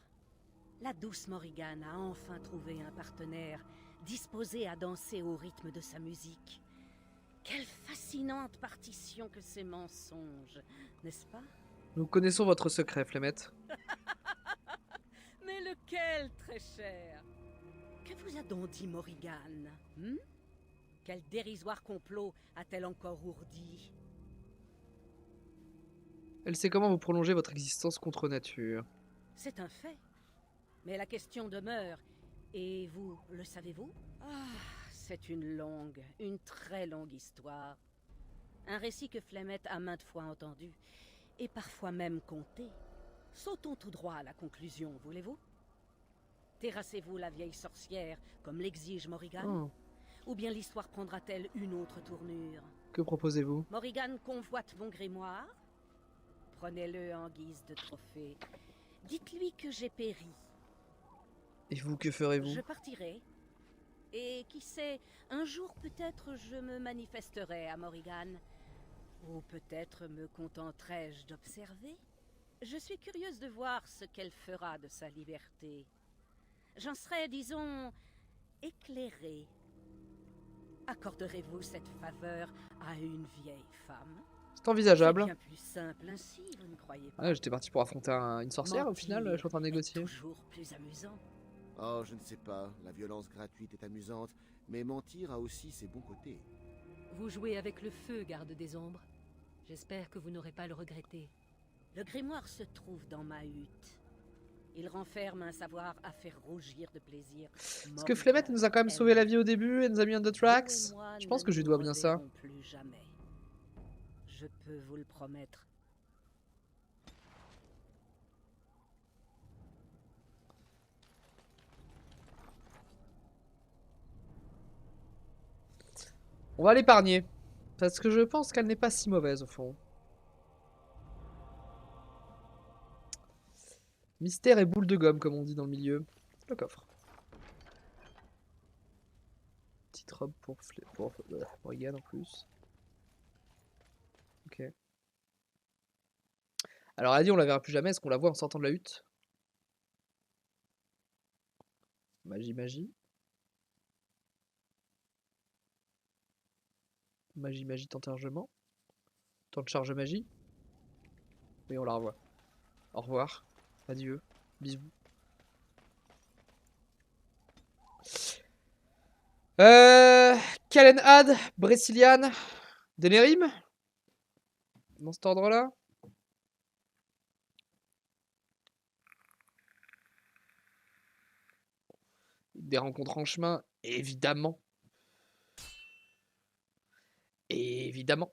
La douce Morrigan a enfin trouvé un partenaire disposé à danser au rythme de sa musique. Quelle fascinante partition que ces mensonges, n'est-ce pas? Nous connaissons votre secret, Flemette. Mais lequel, très cher? Que vous a donc dit Morrigan? Quel dérisoire complot a-t-elle encore ourdi? Elle sait comment vous prolongez votre existence contre nature. C'est un fait. Mais la question demeure. Et vous, le savez-vous? Ah, c'est une très longue histoire. Un récit que Flemette a maintes fois entendu, et parfois même conté. Sautons tout droit à la conclusion, voulez-vous? Terrassez-vous la vieille sorcière, comme l'exige Morrigan? Ou bien l'histoire prendra-t-elle une autre tournure? Que proposez-vous? Morrigan convoite mon grimoire? Prenez-le en guise de trophée. Dites-lui que j'ai péri. Et vous, que ferez-vous? Je partirai. Et qui sait, un jour peut-être je me manifesterai à Morrigan. Ou peut-être me contenterai-je d'observer. Je suis curieuse de voir ce qu'elle fera de sa liberté. J'en serai, disons, éclairée. Accorderez-vous cette faveur à une vieille femme? C'est envisageable. C'est bien plus simple ainsi, vous ne croyez pas? Ah, j'étais parti pour affronter une sorcière, au final, je suis en train de négocier. Toujours plus amusant. Oh, je ne sais pas. La violence gratuite est amusante, mais mentir a aussi ses bons côtés. Vous jouez avec le feu, garde des ombres. J'espère que vous n'aurez pas à le regretter. Le grimoire se trouve dans ma hutte. Il renferme un savoir à faire rougir de plaisir. Parce que Flemette nous a quand même sauvé la vie au début, elle nous a mis un de tracks. Je pense que je lui dois bien ça. Plus jamais. Je peux vous le promettre. On va l'épargner. Parce que je pense qu'elle n'est pas si mauvaise au fond. Mystère et boule de gomme, comme on dit dans le milieu. Le coffre. Petite robe pour Morrigan en plus. Ok. Alors elle a dit on la verra plus jamais. Est-ce qu'on la voit en sortant de la hutte? Magie, magie. Magie, magie, temps de chargement. Temps de charge magie. Oui, on la revoit. Au revoir. Adieu. Bisous. Calenhad, Brésiliane, Denerim. Dans cet ordre-là. Des rencontres en chemin, évidemment. Évidemment.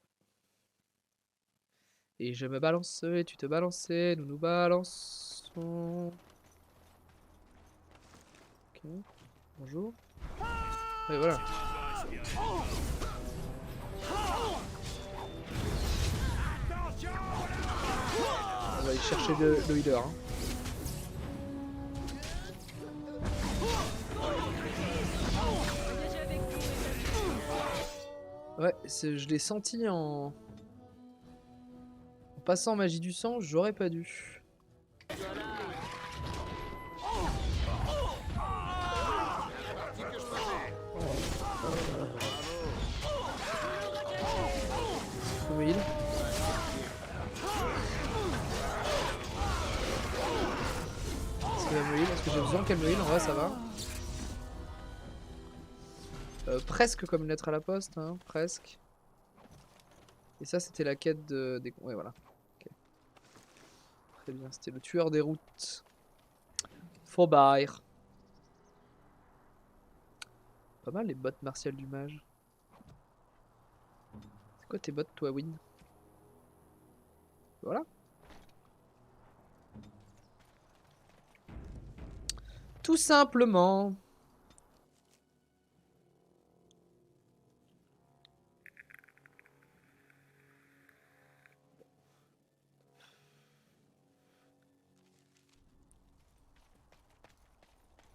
Et je me balance, et tu te balances, et nous nous balançons. Ok. Bonjour. Et voilà. On va aller chercher le healer. Hein. Ouais, je l'ai senti en passant magie du sang, j'aurais pas dû. Me heal. Est-ce qu'elle va me heal? Est-ce que j'ai besoin qu'elle me heal? En vrai, ça va. Presque comme une lettre à la poste, hein, presque. Et ça, c'était la quête des... Ouais, voilà. Okay. Très bien, c'était le tueur des routes. Faubourg. Pas mal les bottes martiales du mage. C'est quoi tes bottes, toi, Win? Voilà. Tout simplement.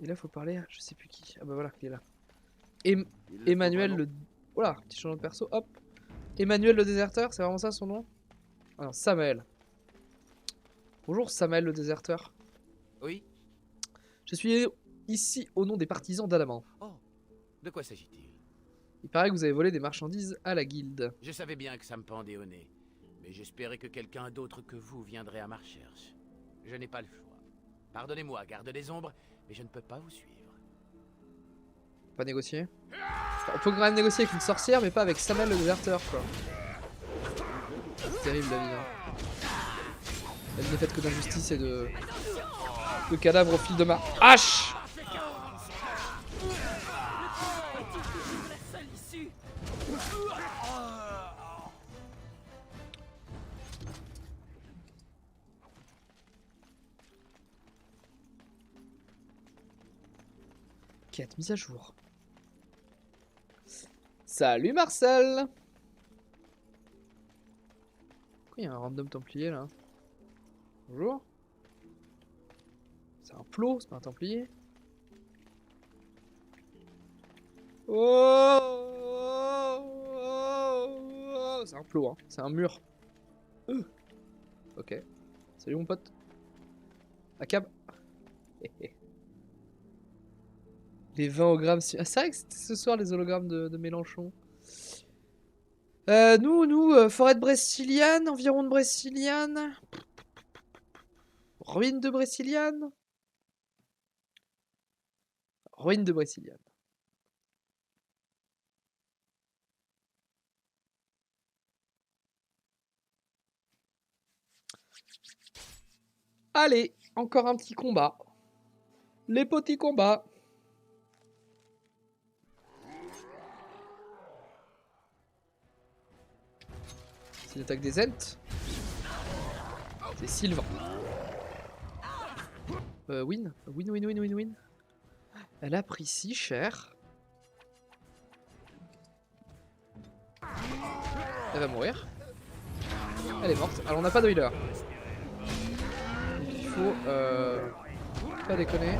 Et là, faut parler à je sais plus qui. Ah bah voilà, il est là. Emmanuel le... Voilà, petit changement de perso, hop. Emmanuel le déserteur, c'est vraiment ça son nom? Ah non, Samael. Bonjour Samael le déserteur. Oui? Je suis ici au nom des partisans d'Adamant. Oh, de quoi s'agit-il? Il paraît que vous avez volé des marchandises à la guilde. Je savais bien que ça me pendait au nez, mais j'espérais que quelqu'un d'autre que vous viendrait à ma recherche. Je n'ai pas le choix. Pardonnez-moi, garde des ombres, mais je ne peux pas vous suivre. Pas négocier? On peut quand même négocier avec une sorcière, mais pas avec Samael le déserteur, quoi. C'est terrible la vie. Hein. Elle n'est faite que d'injustice et de cadavres au fil de ma hache. Quête mise à jour. Salut Marcel. Pourquoi il y a un random templier là? Bonjour. C'est un plot, c'est pas un templier. Oh, c'est un plot, hein. C'est un mur. Ok. Salut mon pote. Akab. Les 20 hologrammes. Ah, c'est vrai que c'était ce soir les hologrammes de Mélenchon. Nous, forêt de Brestiliane, environ de Brestiliane. Ruine de Brestiliane. Ruine de Brestiliane. Allez, encore un petit combat. Les petits combats. C'est l'attaque des Ents. C'est Sylvain. Win. Win. Elle a pris si cher. Elle va mourir. Elle est morte. Alors on n'a pas de healer. Donc il faut pas déconner.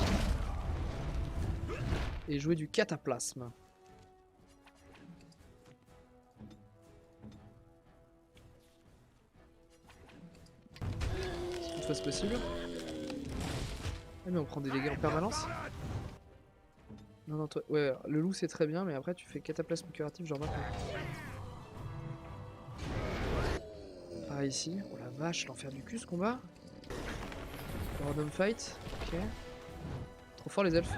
Et jouer du cataplasme. C'est possible. Ah, mais on prend des dégâts en permanence. Non, toi. Ouais, le loup c'est très bien, mais après tu fais cataplasme curatif, genre maintenant. Pareil ici. Oh la vache, l'enfer du cul ce combat. Random fight. Ok. Trop fort les elfes.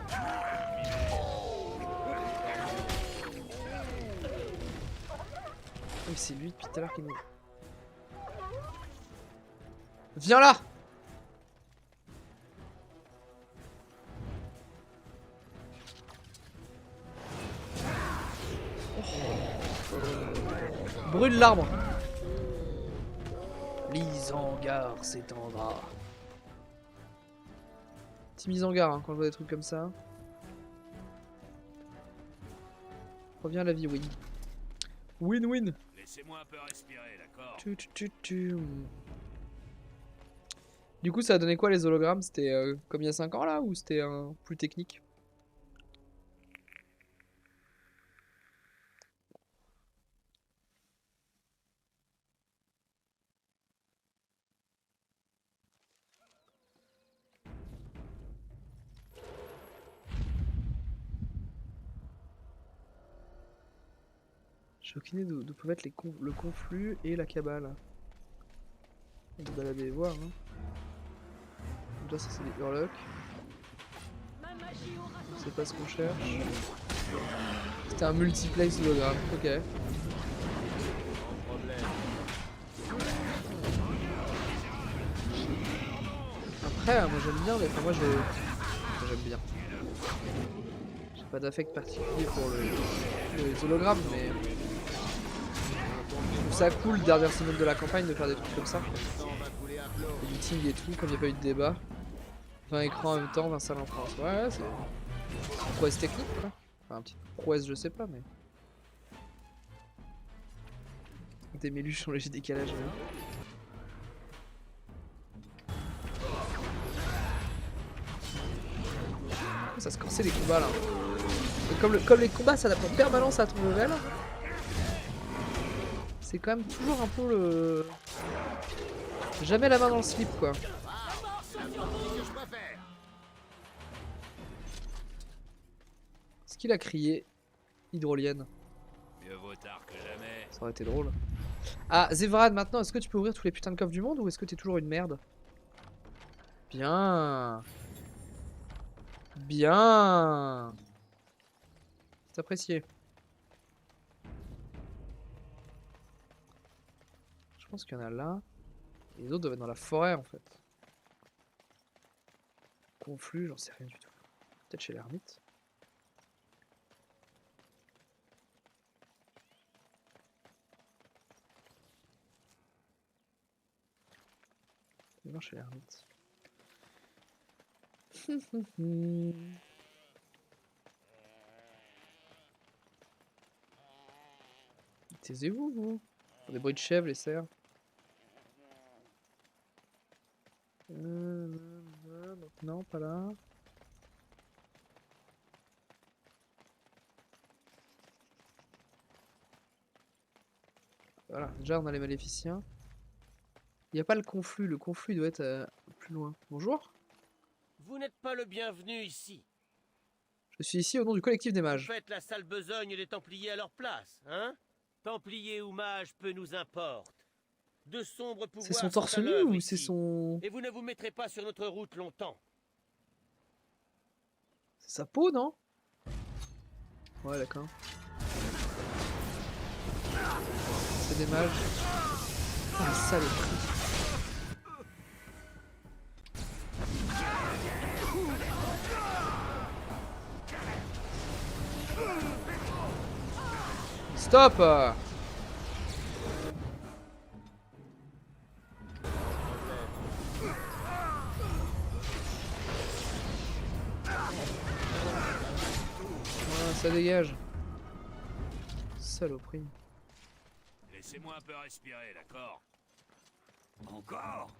Oui, c'est lui depuis tout à l'heure qui nous. Viens là! Brûle l'arbre. L'Isengard s'étendra. Petit mise en garde hein, quand je vois des trucs comme ça. Reviens à la vie, oui. Win-win. Laissez-moi un peu respirer, d'accord? Du coup, ça a donné quoi les hologrammes? C'était comme il y a 5 ans là ou c'était plus technique? J'ai aucune idée d'où peuvent être le conflux et la cabale. On peut balader et voir. Hein. Déjà, ça c'est des hurlocs. C'est pas ce qu'on cherche. C'était un multiplex hologramme. Ok. Après, moi j'aime bien, mais enfin, moi j'aime bien. J'ai pas d'affect particulier pour les hologrammes, mais. Je trouve ça cool, dernière semaine de la campagne, de faire des trucs comme ça. Le meeting et tout, comme il n'y a pas eu de débat. 20 écrans en même temps, 20 salles en France. Ouais, c'est une prouesse technique, quoi. Enfin, un petit prouesse, je sais pas, mais. Des méluches sont léger décalage, même. Ça se corsait les combats là. Et comme les combats s'adaptent en permanence à ton level. C'est quand même toujours un peu le... Jamais la main dans le slip quoi. Ce qu'il a crié, hydrolienne. Mieux vaut tard que jamais. Ça aurait été drôle. Ah, Zévrad, maintenant, est-ce que tu peux ouvrir tous les putains de coffres du monde ou est-ce que t'es toujours une merde? Bien. Bien. C'est apprécié. Je pense qu'il y en a là. Et les autres doivent être dans la forêt en fait. Conflux, j'en sais rien du tout. Peut-être chez l'ermite. Chez l'ermite. Taisez-vous, vous. Des bruits de chèvres, les cerfs. Non, pas là. Voilà, déjà on a les maléficiens. Il n'y a pas le conflux il doit être plus loin. Bonjour. Vous n'êtes pas le bienvenu ici. Je suis ici au nom du collectif des mages. Vous faites la sale besogne des Templiers à leur place, hein? Templiers ou mages, peu nous importe. De sombres pouvoirs. C'est son torse nu ou c'est son... Et vous ne vous mettrez pas sur notre route longtemps. C'est sa peau, non? Ouais, d'accord. C'est des mages. Ah, saloperie. Stop! Ah, ça dégage. Saloperie. Laissez-moi un peu respirer, d'accord? Encore?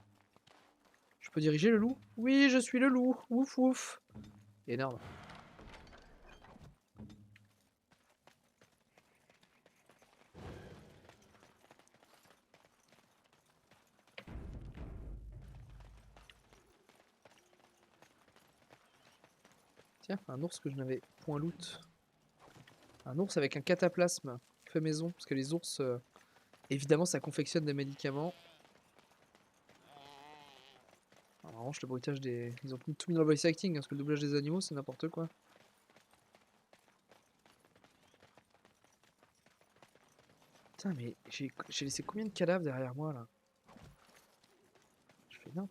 Je peux diriger le loup? Oui, je suis le loup. Ouf, ouf. Énorme. Tiens, un ours que je n'avais point loot. Un ours avec un cataplasme fait maison. Parce que les ours, évidemment, ça confectionne des médicaments. Alors, en revanche, le bruitage des... Ils ont tout mis dans le voice acting, hein, parce que le doublage des animaux, c'est n'importe quoi. Putain, mais j'ai laissé combien de cadavres derrière moi, là? Je fais nimp.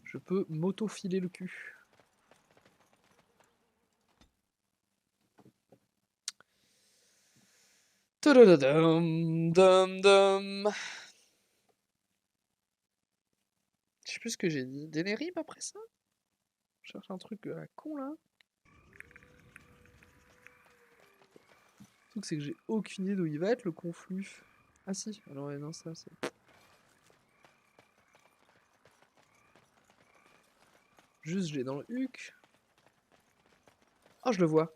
Je peux m'auto-filer le cul. Tudududum, dum, dum. Je sais plus ce que j'ai dit. Dénérim après ça? Je cherche un truc à con là. Le truc c'est que j'ai aucune idée d'où il va être le conflux. Ah si, alors ouais, non ça c'est... Juste je l'ai dans le huc. Oh je le vois.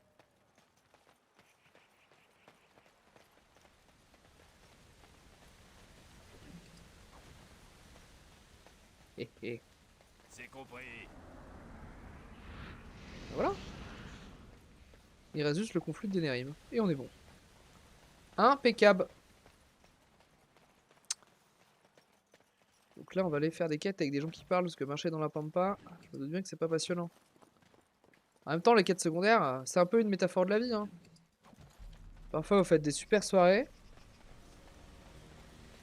Hé hé. C'est compris. Voilà. Il reste juste le conflit de Dénérim. Et on est bon. Impeccable. Donc là, on va aller faire des quêtes avec des gens qui parlent, parce que marcher dans la pampa, je me doute bien que c'est pas passionnant. En même temps, les quêtes secondaires, c'est un peu une métaphore de la vie. Hein. Parfois, vous faites des super soirées.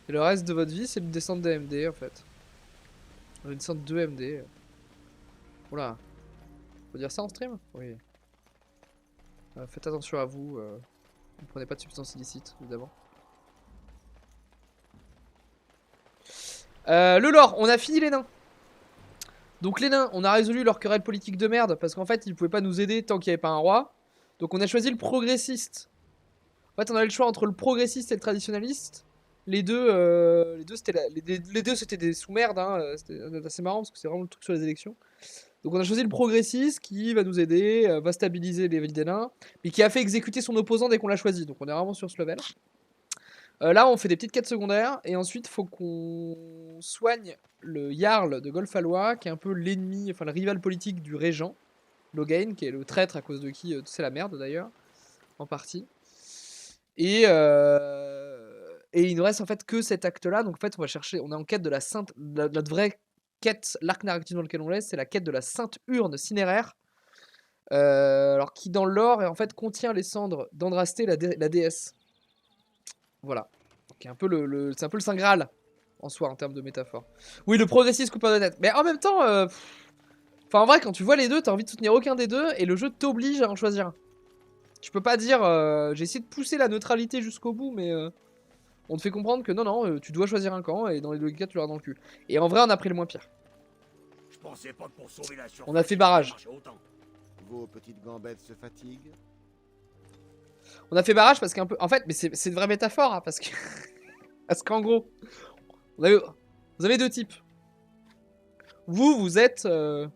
Et le reste de votre vie, c'est une descente de MD, en fait. Une descente de MD. Oula. Faut dire ça en stream? Oui. Faites attention à vous. Ne prenez pas de substances illicites, évidemment. Le lore, on a fini les nains. Donc les nains, on a résolu leur querelle politique de merde parce qu'en fait ils pouvaient pas nous aider tant qu'il n'y avait pas un roi. Donc on a choisi le progressiste. En fait on avait le choix entre le progressiste et le traditionnaliste. Les deux c'était des sous-merdes. Hein. C'était assez marrant parce que c'est vraiment le truc sur les élections. Donc on a choisi le progressiste qui va nous aider, va stabiliser les villes des nains, mais qui a fait exécuter son opposant dès qu'on l'a choisi. Donc on est vraiment sur ce level. Là, on fait des petites quêtes secondaires, et ensuite, il faut qu'on soigne le Jarl de Golfalois, qui est un peu l'ennemi, enfin le rival politique du régent, Logain, qui est le traître à cause de qui c'est la merde d'ailleurs, en partie. Et il nous reste en fait que cet acte-là, donc en fait, on va chercher, on est en quête de la sainte, notre vraie quête, l'arc narratif dans lequel on laisse, c'est la quête de la sainte urne cinéraire, alors qui dans le lore, en fait, contient les cendres d'Andrasté, la déesse. Voilà. C'est un peu le Saint Graal en soi en termes de métaphore. Oui, le progressiste coupeur de tête. Mais en même temps, enfin en vrai, quand tu vois les deux, t'as envie de soutenir aucun des deux et le jeu t'oblige à en choisir un. Tu peux pas dire, j'ai essayé de pousser la neutralité jusqu'au bout, mais on te fait comprendre que non, tu dois choisir un camp et dans les deux cas, tu l'auras dans le cul. Et en vrai, on a pris le moins pire. Je pensais pas que pour sauver la surface, On a fait barrage. Vos petites gambettes se fatiguent? On a fait barrage parce qu'un peu... En fait, mais c'est une vraie métaphore, hein, parce que... parce qu'en gros, vous avez deux types. Vous êtes le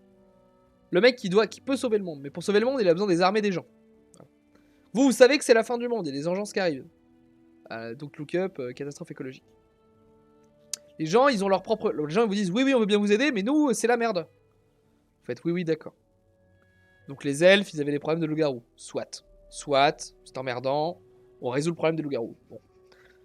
mec qui peut sauver le monde. Mais pour sauver le monde, il a besoin des armées des gens. Vous savez que c'est la fin du monde, il y a des engences qui arrivent. Donc look up, catastrophe écologique. Les gens, ils ont leur propre... Les gens, ils vous disent, oui, on veut bien vous aider, mais nous, c'est la merde. Vous faites, oui, d'accord. Donc les elfes, ils avaient des problèmes de loup-garou. Soit, c'est emmerdant. On résout le problème des loups-garous. Bon.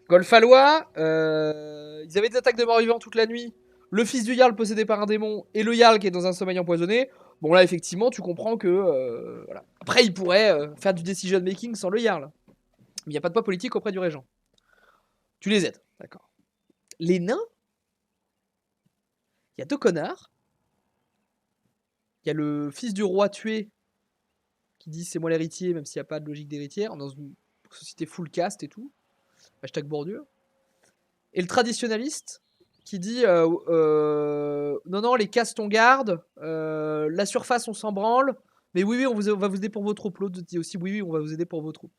Golfalois, ils avaient des attaques de morts-vivants toute la nuit. Le fils du Jarl possédé par un démon et le Jarl qui est dans un sommeil empoisonné. Bon là, effectivement, tu comprends que... voilà. Après, ils pourraient faire du decision making sans le Jarl. Mais il n'y a pas de poids politique auprès du régent. Tu les aides, d'accord. Les nains, il y a deux connards. Il y a le fils du roi tué qui dit c'est moi l'héritier, même s'il n'y a pas de logique d'héritière, dans une société full caste et tout. Hashtag Bourdieu. Et le traditionnaliste qui dit non, les castes on garde, la surface on s'en branle, mais oui, on va vous aider pour vos troupes. L'autre dit aussi oui, on va vous aider pour vos troupes.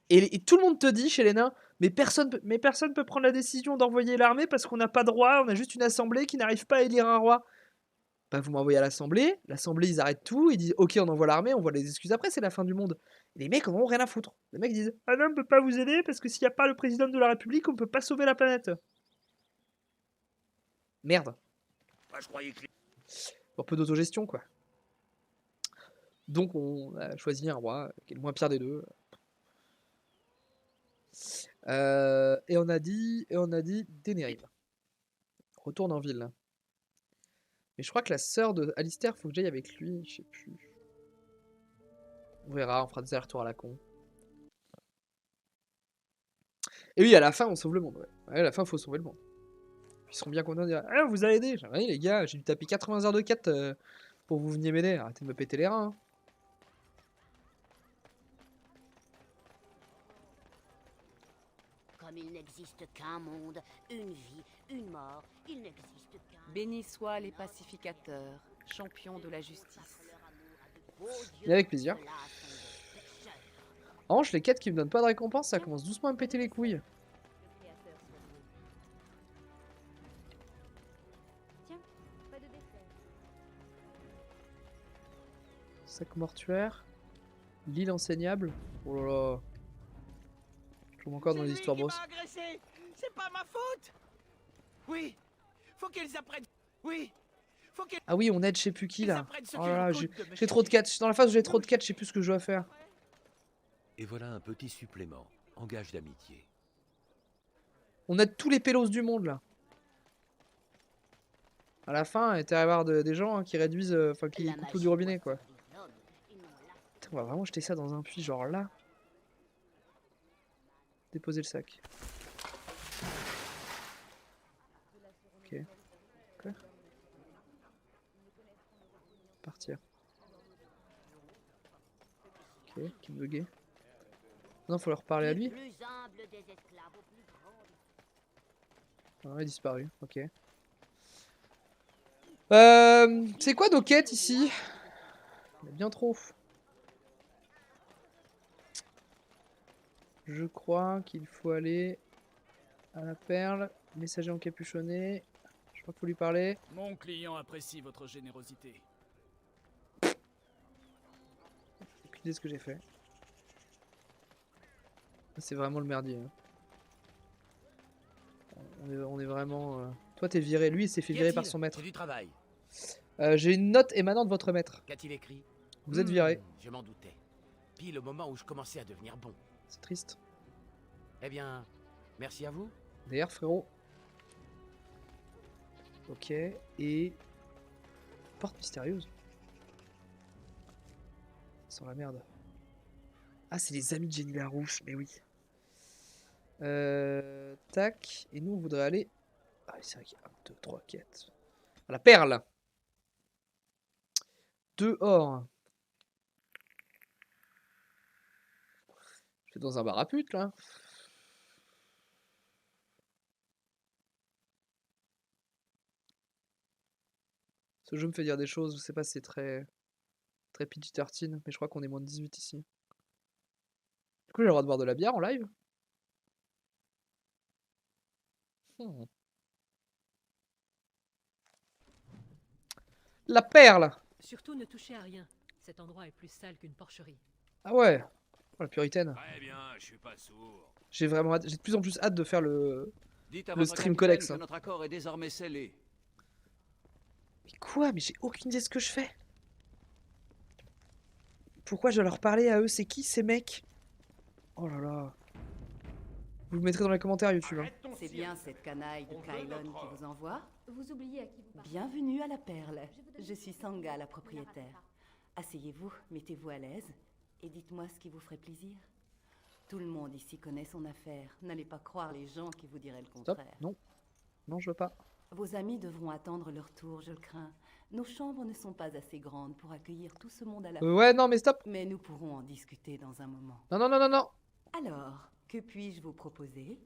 Et tout le monde te dit chez les nains, mais personne peut prendre la décision d'envoyer l'armée parce qu'on n'a pas de roi, on a juste une assemblée qui n'arrive pas à élire un roi. Bah, vous m'envoyez à l'assemblée, ils arrêtent tout, ils disent ok, on envoie l'armée, on voit les excuses après, c'est la fin du monde. Et les mecs en ont rien à foutre. Les mecs disent ah non, on peut pas vous aider parce que s'il n'y a pas le président de la République, on peut pas sauver la planète. Merde. Moi, je croyais que... Un peu d'autogestion, quoi. Donc on a choisi un roi qui est le moins pire des deux. Et on a dit Dénérim. Retourne en ville. Mais je crois que la sœur de Alistair, faut que j'aille avec lui, je sais plus. On verra, on fera des allers-retours à la con. Et oui, à la fin, on sauve le monde. Ouais, à la fin, il faut sauver le monde. Ils seront bien contents de dire ah, vous a aidé. Oui, les gars, j'ai dû taper 80 heures de quête pour que vous veniez m'aider. Arrêtez de me péter les reins. Hein. n'existe qu'un monde, une vie, une mort. Il n'existe qu'un... Bénis soient les pacificateurs, champions de la justice. Et avec plaisir. En revanche, les quêtes qui me donnent pas de récompense, ça commence doucement à me péter les couilles. Tiens, pas de dessert. Sac mortuaire. L'île enseignable. Oh là là. Je tombe encore dans les histoires brosses. C'est pas ma faute. Oui, faut qu'ils apprennent. Oui, faut qu'ils... Ah oui, on aide je sais plus qui là. Oh là là, j'ai trop de quêtes. Je suis dans la phase où j'ai trop de quêtes, je sais plus ce que je dois faire. Et voilà un petit supplément, en gage d'amitié. On aide tous les pélos du monde là. À la fin, il y a avoir des gens qui réduisent, enfin qui coupent l'eau du robinet quoi. Putain, on va vraiment jeter ça dans un puits genre là. Déposer le sac. Ok. Quoi? Partir. Ok, qui me buguait. Non, faut leur parler à lui. Ah, il a disparu, ok. C'est quoi nos quêtes ici? Il y en a bien trop. Je crois qu'il faut aller à la perle. Messager encapuchonné. Je crois qu'il faut lui parler. Mon client apprécie votre générosité. Aucune idée de ce que j'ai fait. C'est vraiment le merdier. Hein. On est vraiment... Toi t'es viré, lui il s'est fait virer par son maître. Du travail. J'ai une note émanant de votre maître. Qu'a-t-il écrit? Vous êtes viré. Je m'en doutais. Pile au moment où je commençais à devenir bon. C'est triste. Eh bien, merci à vous. D'ailleurs frérot. Ok, et... Porte mystérieuse. Ça sent la merde. Ah c'est les amis de Jenny Larouche, mais oui. Tac, et nous on voudrait aller... Ah oui c'est vrai qu'il y a 1, 2, 3 quêtes. À la perle. 2 or. Je suis dans un bar à pute là. Ce jeu me fait dire des choses, je sais pas si c'est très PG-13, mais je crois qu'on est moins de 18 ici. Du coup j'ai le droit de boire de la bière en live. La perle. Surtout ne touchez à rien. Cet endroit est plus sale qu'une porcherie. Ah ouais. Oh, la puritaine. Très bien, je suis pas sourd. J'ai vraiment hâte, j'ai de plus en plus hâte de faire le votre stream capitaine codex. que Hein. notre accord est désormais scellé. Mais quoi? Mais j'ai aucune idée de ce que je fais. Pourquoi je dois leur parler à eux? C'est qui ces mecs? Oh là là. Vous le mettrez dans les commentaires YouTube. Hein. C'est bien cette canaille de Kylon qui vous envoie. Vous oubliez à qui vous parlez. Bienvenue à la Perle. Je suis Sanga, la propriétaire. Asseyez-vous, mettez-vous à l'aise et dites-moi ce qui vous ferait plaisir. Tout le monde ici connaît son affaire. N'allez pas croire les gens qui vous diraient le Stop. contraire. Non. Non, je veux pas. Vos amis devront attendre leur tour, je le crains. Nos chambres ne sont pas assez grandes pour accueillir tout ce monde à la fois. Ouais, non, mais stop. Mais nous pourrons en discuter dans un moment. Non, non, non, non, non. Alors, que puis-je vous proposer?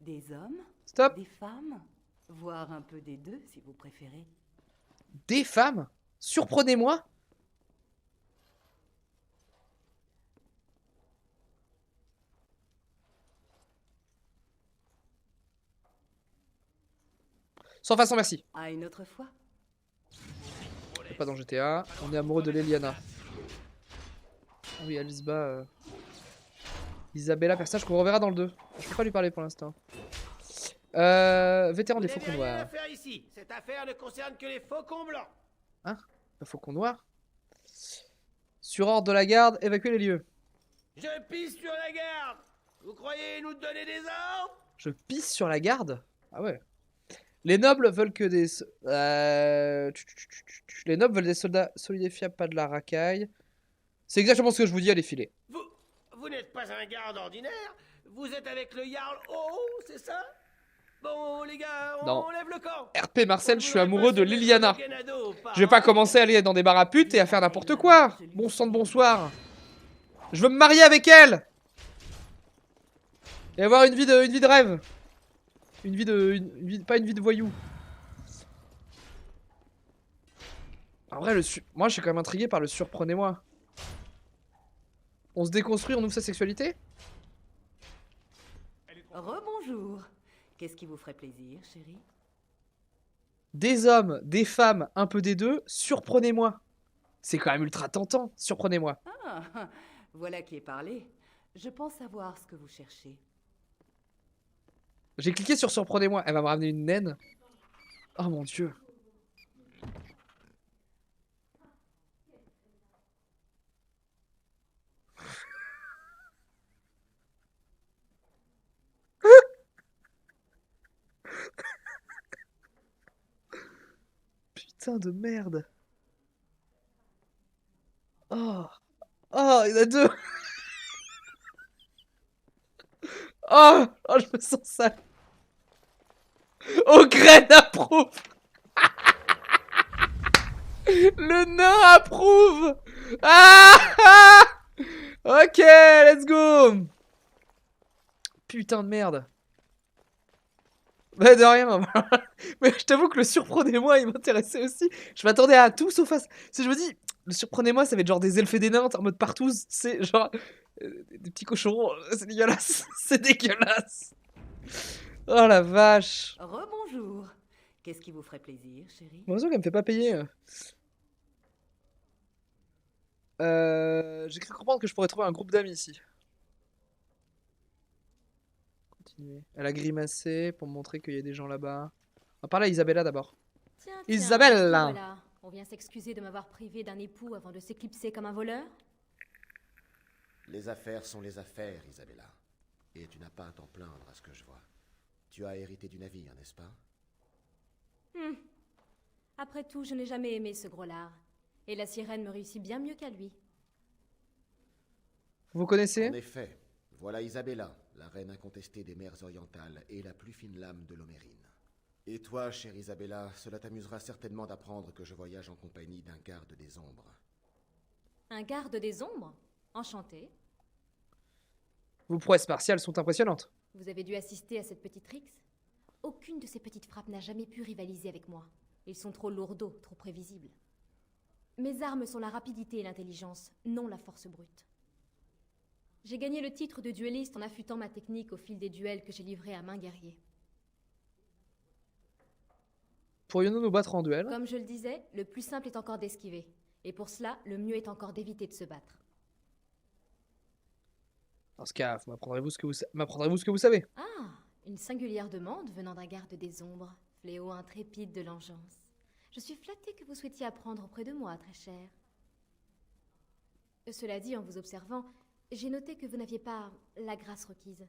Des hommes? Stop. Des femmes? Voire un peu des deux, si vous préférez. Des femmes? Surprenez-moi. Sans façon, merci. À une autre fois. On est pas dans GTA. On est amoureux de l'Eliana. Ah oui, elle se bat. Isabella, personnage qu'on reverra dans le 2. Je peux pas lui parler pour l'instant. Vétéran des faucons Rien à noirs. faire ici. Cette affaire ne concerne que les faucons blancs. Hein? Un faucon noir? Sur ordre de la garde, évacuez les lieux. Je pisse sur la garde. Vous croyez nous donner des ordres? Je pisse sur la garde? Ah ouais. Les nobles veulent que des... Les nobles veulent des soldats solides et fiables, pas de la racaille. C'est exactement ce que je vous dis, allez filer. Vous n'êtes pas un garde ordinaire. Vous êtes avec le Jarl Oh, c'est ça? Bon, les gars, on Non. lève le camp. RP Marcel, je suis amoureux de Liliana. Je vais pas commencer à aller dans des bars à putes et à faire n'importe quoi. Bon sang de bonsoir. Je veux me marier avec elle. Et avoir une vie de rêve. Une vie de... pas une vie de voyou. En vrai, moi, je suis quand même intrigué par le surprenez-moi. On se déconstruit, on ouvre sa sexualité? Rebonjour. Qu'est-ce qui vous ferait plaisir, chérie? Des hommes, des femmes, un peu des deux, surprenez-moi. C'est quand même ultra tentant, surprenez-moi. Ah, voilà qui est parlé. Je pense savoir ce que vous cherchez. J'ai cliqué sur surprenez-moi, elle va me ramener une naine. Oh mon dieu. Putain de merde. Oh. Oh, il y en a deux. Oh, oh, je me sens sale. Ogren approuve. Le nain approuve. Ah, ok, let's go. Putain de merde. Bah de rien. Mais je t'avoue que le surprenez-moi, il m'intéressait aussi. Je m'attendais à tout sauf à... Si je me dis, le surprenez-moi, ça va être genre des elfes et des nains en mode partout. C'est genre... des petits cochons. C'est dégueulasse. C'est dégueulasse. Oh la vache. Rebonjour. Qu'est-ce qui vous ferait plaisir, chérie? J'ai l'impression qu'elle me fait pas payer. J'ai cru comprendre que je pourrais trouver un groupe d'amis ici. Continuer. Elle a grimacé pour me montrer qu'il y a des gens là-bas. On va parler à Isabella d'abord. Tiens, Isabella! Voilà. On vient s'excuser de m'avoir privé d'un époux avant de s'éclipser comme un voleur? Les affaires sont les affaires, Isabella. Et tu n'as pas à t'en plaindre à ce que je vois. Tu as hérité du navire, n'est-ce pas? Après tout, je n'ai jamais aimé ce gros lard. Et la sirène me réussit bien mieux qu'à lui. Vous connaissez? En effet, voilà Isabella, la reine incontestée des mers orientales et la plus fine lame de l'Omérine. Et toi, chère Isabella, cela t'amusera certainement d'apprendre que je voyage en compagnie d'un garde des ombres. Un garde des ombres? Enchanté. Vos prouesses martiales sont impressionnantes. Vous avez dû assister à cette petite rixe? Aucune de ces petites frappes n'a jamais pu rivaliser avec moi. Ils sont trop lourdeaux, trop prévisibles. Mes armes sont la rapidité et l'intelligence, non la force brute. J'ai gagné le titre de duelliste en affûtant ma technique au fil des duels que j'ai livrés à main guerrier. Pourrions-nous nous battre en duel? Comme je le disais, le plus simple est encore d'esquiver. Et pour cela, le mieux est encore d'éviter de se battre. Dans ce cas, m'apprendrez-vous ce que vous savez? Ah, une singulière demande venant d'un garde des ombres, fléau intrépide de l'engeance. Je suis flattée que vous souhaitiez apprendre auprès de moi, très cher. Cela dit, en vous observant, j'ai noté que vous n'aviez pas la grâce requise.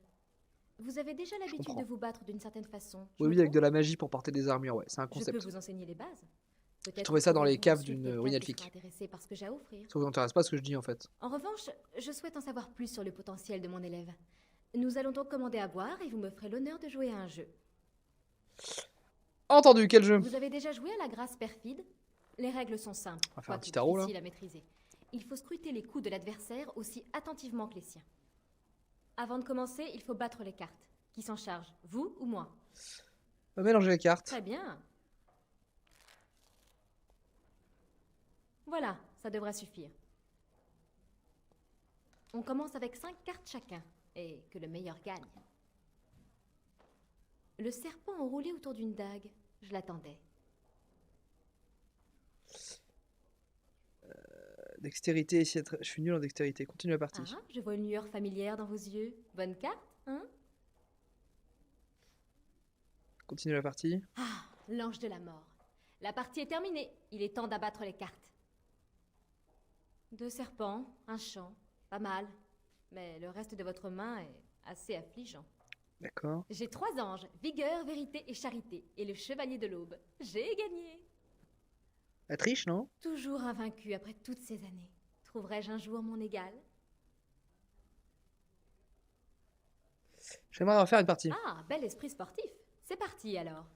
Vous avez déjà l'habitude de vous battre d'une certaine façon. Oui, avec de la magie pour porter des armures, ouais, c'est un Je concept. peux vous enseigner les bases. J'ai trouvé ça dans les caves d'une ruine elfique. Intéressé par ce que j'ai à offrir. Ça vous intéresse pas ce que je dis en fait. En revanche, je souhaite en savoir plus sur le potentiel de mon élève. Nous allons donc commander à boire et vous me ferez l'honneur de jouer à un jeu. Entendu, quel jeu? Vous avez déjà joué à la grâce perfide? Les règles sont simples, On va faire un quoique petit tarot là. difficiles à maîtriser. Il faut scruter les coups de l'adversaire aussi attentivement que les siens. Avant de commencer, il faut battre les cartes. Qui s'en charge, vous ou moi? On va mélanger les cartes. Très bien. Voilà, ça devrait suffire. On commence avec 5 cartes chacun, et que le meilleur gagne. Le serpent enroulé autour d'une dague, je l'attendais. Dextérité, je suis nul en dextérité. Continue la partie. Ah, je vois une lueur familière dans vos yeux. Bonne carte, hein? Continue la partie. Ah, l'ange de la mort. La partie est terminée. Il est temps d'abattre les cartes. 2 serpents, un champ, pas mal. Mais le reste de votre main est assez affligeant. D'accord. J'ai 3 anges, vigueur, vérité et charité. Et le chevalier de l'aube. J'ai gagné. La triche, non? Toujours invaincu après toutes ces années. Trouverai-je un jour mon égal? J'aimerais refaire une partie. Ah, bel esprit sportif. C'est parti alors.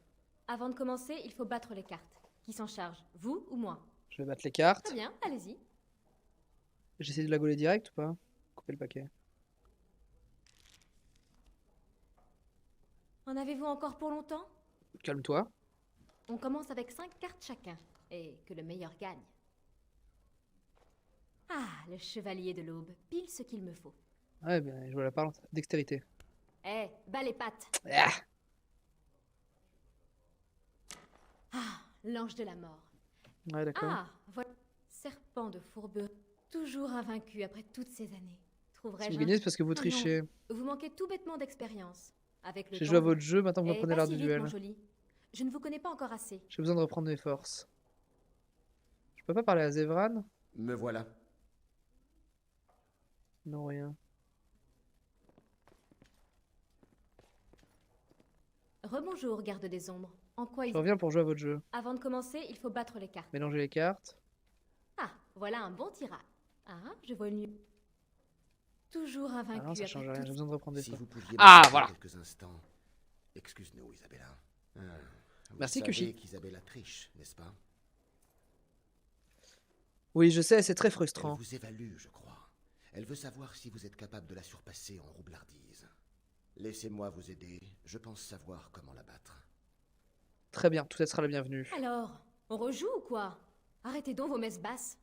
Avant de commencer, il faut battre les cartes. Qui s'en charge, vous ou moi? Je vais battre les cartes. Très bien, allez-y. J'essaie de la gauler direct ou pas? Couper le paquet. En avez-vous encore pour longtemps? Calme-toi. On commence avec 5 cartes chacun, et que le meilleur gagne. Ah, le chevalier de l'aube, pile ce qu'il me faut. Ouais, ben, je vois la parlante. Dextérité. Eh, bas les pattes. Ah, Ah, l'ange de la mort. ouais, d'accord. Ah, voilà. Serpent de fourberie, toujours invaincu après toutes ces années. Si Trouverais-je vous un- gagnez, c'est parce que vous Ah non, trichez. vous manquez tout bêtement d'expérience. Avec le J'ai temps, joué à vous- votre jeu, maintenant vous Eh, m'apprenez pas l'art si du vite, duel. mon joli. Je ne vous connais pas encore assez. J'ai besoin de reprendre mes forces. Je peux pas parler à Zevran? Me voilà. Non, rien. Rebonjour, garde des ombres. En quoi Je il... reviens pour jouer à votre jeu. Avant de commencer, il faut battre les cartes. Mélanger les cartes. Ah, voilà un bon tirage. Ah, je vois une... Toujours Ah invaincu non, ça après change rien, toutes- j'ai besoin de reprendre des Si forces. vous pouviez Ah, m'accorder voilà. quelques instants. Excuse-nous, Isabella. Vous Merci, savez Kushi. qu'Isabella triche, n'est-ce pas? Oui, je sais, c'est très Elle frustrant. vous évalue, je crois. Elle veut savoir si vous êtes capable de la surpasser en roublardise. Laissez-moi vous aider. Je pense savoir comment la battre. Très bien, tout sera la bienvenue. Alors, on rejoue ou quoi? Arrêtez donc vos messes basses.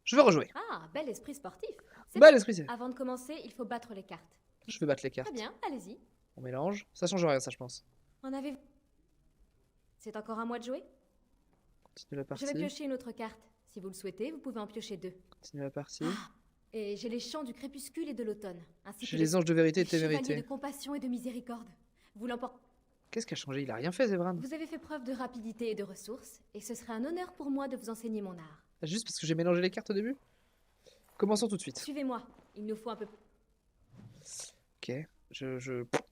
Je vais rejouer. Ah, bel esprit sportif. C'est Bel bon. esprit, c'est- Avant de commencer, il faut battre les cartes. Je vais battre les cartes. Très bien, allez-y. On mélange. Ça change rien, ça, je pense. En avez-vous... C'est encore à moi de jouer? Continue la Je partie. vais piocher une autre carte. Si vous le souhaitez, vous pouvez en piocher 2. Continue la partie. Et j'ai les chants du crépuscule et de l'automne. Ainsi J'ai que les anges de vérité et de les chevaliers témérité. de compassion et de miséricorde. Vous l'emportez. Qu'est-ce qui a changé? Il a rien fait, Zevran. Vous avez fait preuve de rapidité et de ressources, et ce serait un honneur pour moi de vous enseigner mon art. Juste parce que j'ai mélangé les cartes au début? Commençons tout de suite. Suivez-moi. Il nous faut un peu... Ok.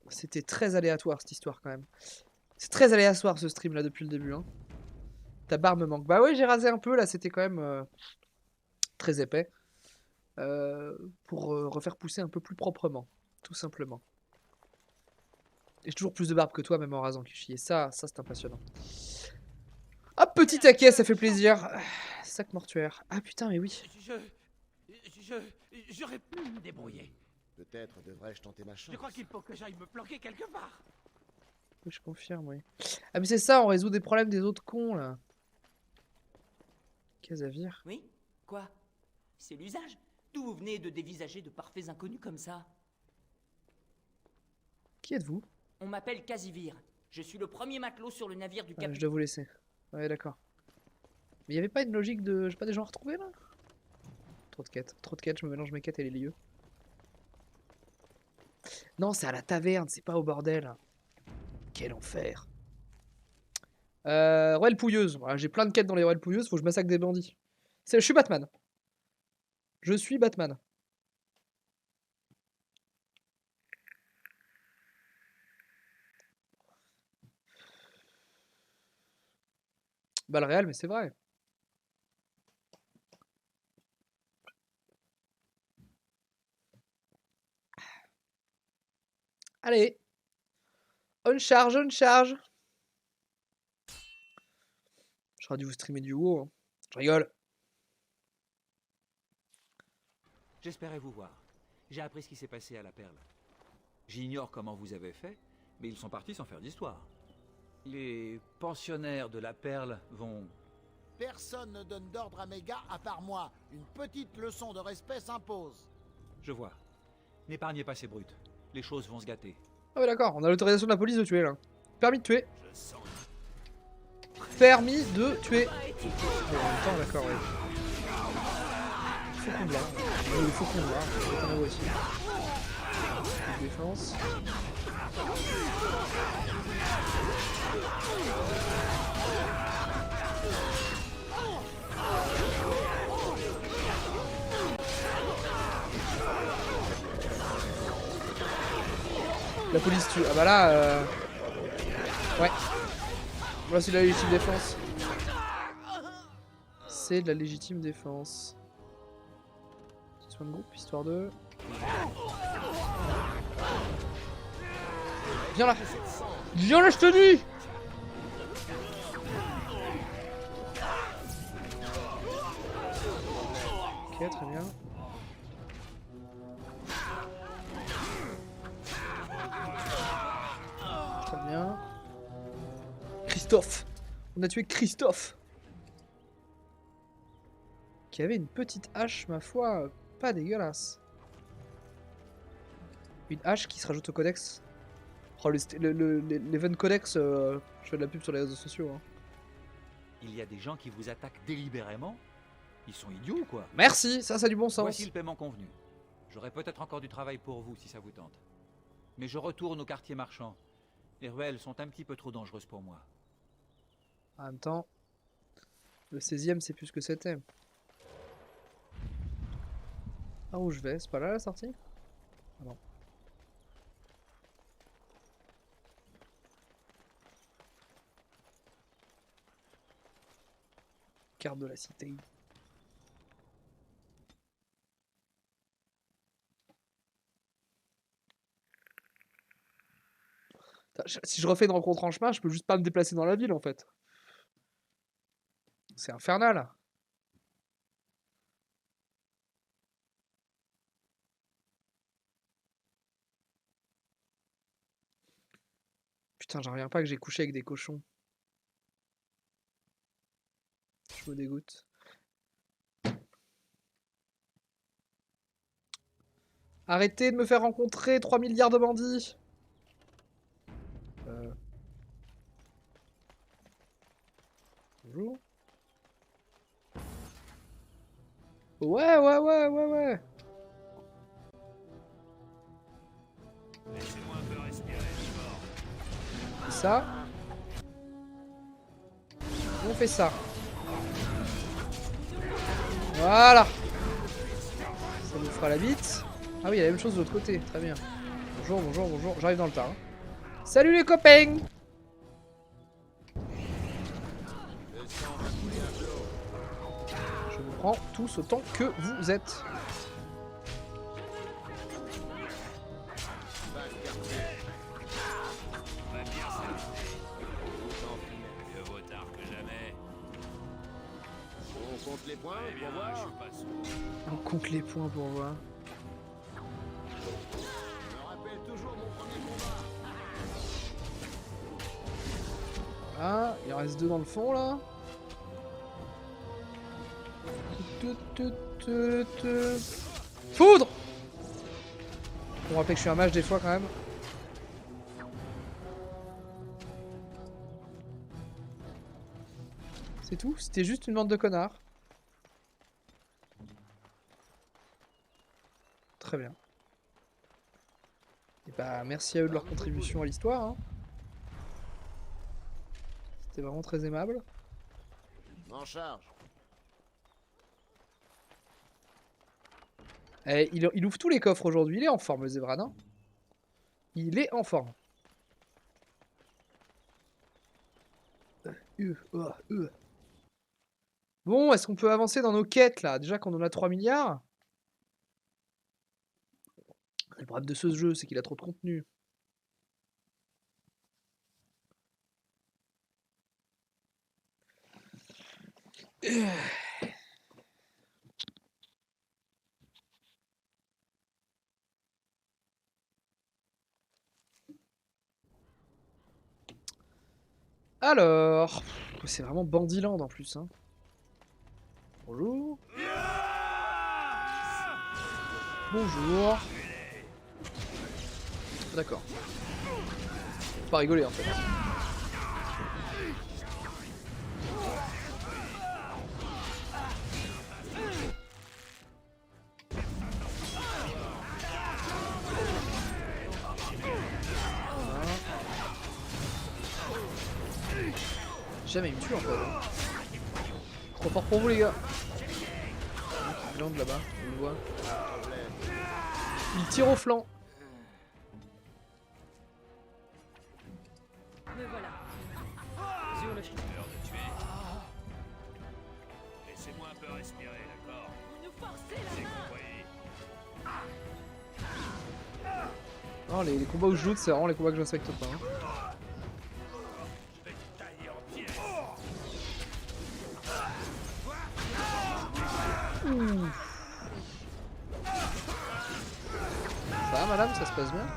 C'était très aléatoire, cette histoire, quand même. C'est très aléatoire, ce stream, là, depuis le début. Hein. Ta barre me manque. Bah ouais, j'ai rasé un peu, là. C'était quand même très épais. Pour refaire pousser un peu plus proprement. Tout simplement. Et j'ai toujours plus de barbe que toi, même en rasant, Kishi. Et ça c'est impressionnant. Ah, petit taquet, ça fait plaisir. Sac mortuaire. Ah putain, mais oui. J'aurais pu me débrouiller. Peut-être devrais-je tenter ma chance. Je crois qu'il faut que j'aille me planquer quelque part. Oui, je confirme, oui. Ah, mais c'est ça, on résout des problèmes des autres cons, là. Kazavir. Oui? Quoi? C'est l'usage? D'où vous venez de dévisager de parfaits inconnus comme ça? Qui êtes-vous? On m'appelle Casivir. Je suis le premier matelot sur le navire du Je capitaine. dois vous laisser. Ouais, d'accord. Mais il y avait pas une logique de... J'ai pas des gens à retrouver, là? Trop de quêtes, je me mélange mes quêtes et les lieux. Non, c'est à la taverne, c'est pas au bordel. Quel enfer. Royale Pouilleuse. Voilà, j'ai plein de quêtes dans les Royales Pouilleuses, faut que je massacre des bandits. Je suis Batman. Je suis Batman. Balle réelle, mais c'est vrai. Allez. On charge, on charge. J'aurais dû vous streamer du WoW. Hein. Je rigole. J'espérais vous voir. J'ai appris ce qui s'est passé à la Perle. J'ignore comment vous avez fait, mais ils sont partis sans faire d'histoire. Les pensionnaires de la Perle vont... Personne ne donne d'ordre à mes gars à part moi. Une petite leçon de respect s'impose. Je vois. N'épargnez pas ces brutes. Les choses vont se gâter. Ah ouais d'accord, on a l'autorisation de la police de tuer là. Permis de tuer. Permis de tuer. Oh, en même temps d'accord, ouais. Faucon blanc. Le faucon noir, on a aussi. Défense. La police tue. Ah bah là, ouais. Là c'est de la légitime défense. C'est de la légitime défense. Soin de groupe, histoire de... Viens là. Viens là, je te dis. Ok, très bien. Christophe. On a tué Christophe. Qui avait une petite hache, ma foi, pas dégueulasse. Une hache qui se rajoute au codex. Oh, l'event codex, je fais de la pub sur les réseaux sociaux. Hein. Il y a des gens qui vous attaquent délibérément? Ils sont idiots ou quoi? Merci, ça a du bon sens. Voici le paiement convenu. J'aurai peut-être encore du travail pour vous si ça vous tente. Mais je retourne au quartier marchand. Les ruelles sont un petit peu trop dangereuses pour moi. En même temps, le 16e, c'est plus ce que c'était. Ah, où je vais? C'est pas là la sortie? Ah non. Carte de la cité. Si je refais une rencontre en chemin, je peux juste pas me déplacer dans la ville en fait. C'est infernal. Putain, j'en reviens pas que j'ai couché avec des cochons. Je me dégoûte. Arrêtez de me faire rencontrer 3 milliards de bandits. Bonjour. Ouais. Laissez-moi un peu respirer, C'est ça. On fait ça. Voilà. Ça nous fera la bite. Ah oui, il y a la même chose de l'autre côté. Très bien. Bonjour. J'arrive dans le tas. Hein. Salut les copains. Je vous prends tous autant que vous êtes. On compte les points pour voir. On compte les points pour voir. Je me rappelle toujours mon premier combat. Ah, il en reste 2 dans le fond là. Foudre! Pour rappeler que je suis un mage des fois quand même. C'est tout? C'était juste une bande de connards. Très bien. Et bah merci à eux de leur contribution à l'histoire. Hein. C'était vraiment très aimable. En charge. Eh, il ouvre tous les coffres aujourd'hui. Il est en forme, le Zebran. Hein. Il est en forme. Bon, est-ce qu'on peut avancer dans nos quêtes là? Déjà qu'on en a 3 milliards. Le problème de ce jeu, c'est qu'il a trop de contenu. Alors, c'est vraiment Bandiland en plus. Hein. Bonjour. Bonjour. D'accord. Faut pas rigoler en fait. Jamais il me tue en fait. Hein. Trop fort pour vous les gars. Il glande là-bas, on le voit. Il tire au flanc. Me voilà. Sur le chemin. L'heure de tuer. Laissez-moi un peu respirer, d'accord? Nous forcer la main. Non, les combats où je joue, c'est vraiment les combats que je respecte pas. Hein. Ça va madame, ça se passe bien?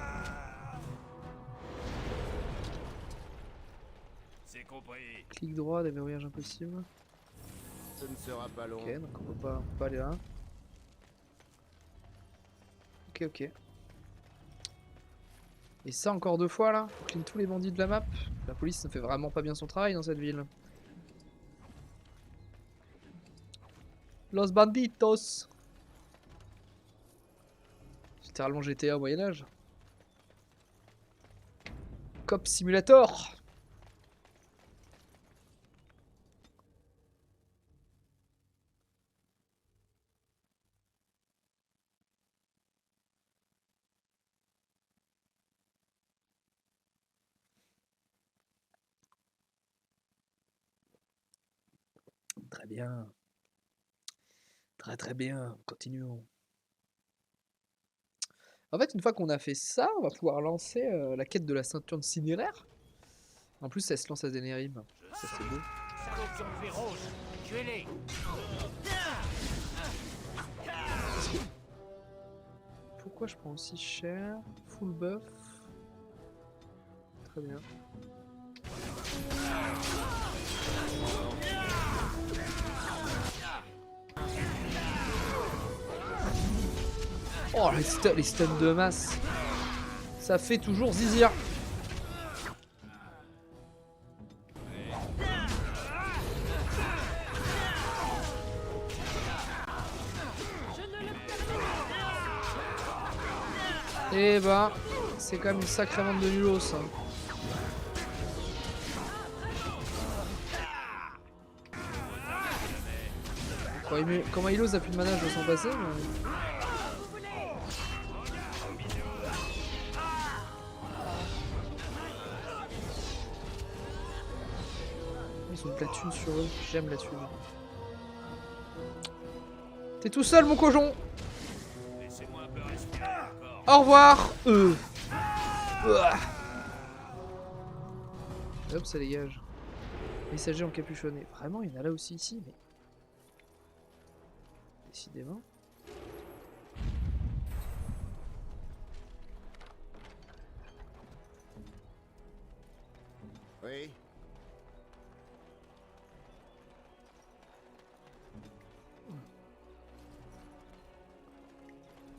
C'est compris. Clic droit, déverrouillage impossible. Ce ne sera pas long. Ok, donc on peut pas aller là. Ok, ok. Et ça encore 2 fois là, on clean tous les bandits de la map. La police ne fait vraiment pas bien son travail dans cette ville. Los banditos. Littéralement GTA au Moyen-Âge. Cop Simulator. Très bien. Très bien, continuons. En fait, une fois qu'on a fait ça, on va pouvoir lancer la quête de la ceinture de cinéraire. En plus, elle se lance à Denerim. Ça, c'est beau. Tuez-les. Pourquoi je prends aussi cher? Full buff. Très bien. Oh, les stuns de masse. Ça fait toujours zizir. Et bah, c'est quand même une sacrée bande de nulos. Ça. Comment Ilos a plus de mana, je veux s'en passer. Mais... Ils ont de la thune sur eux, j'aime la thune. T'es tout seul, mon cochon. Au revoir. Hop, ça dégage. Messager encapuchonné. Vraiment, il y en a là aussi ici, mais... Décidément. Oui.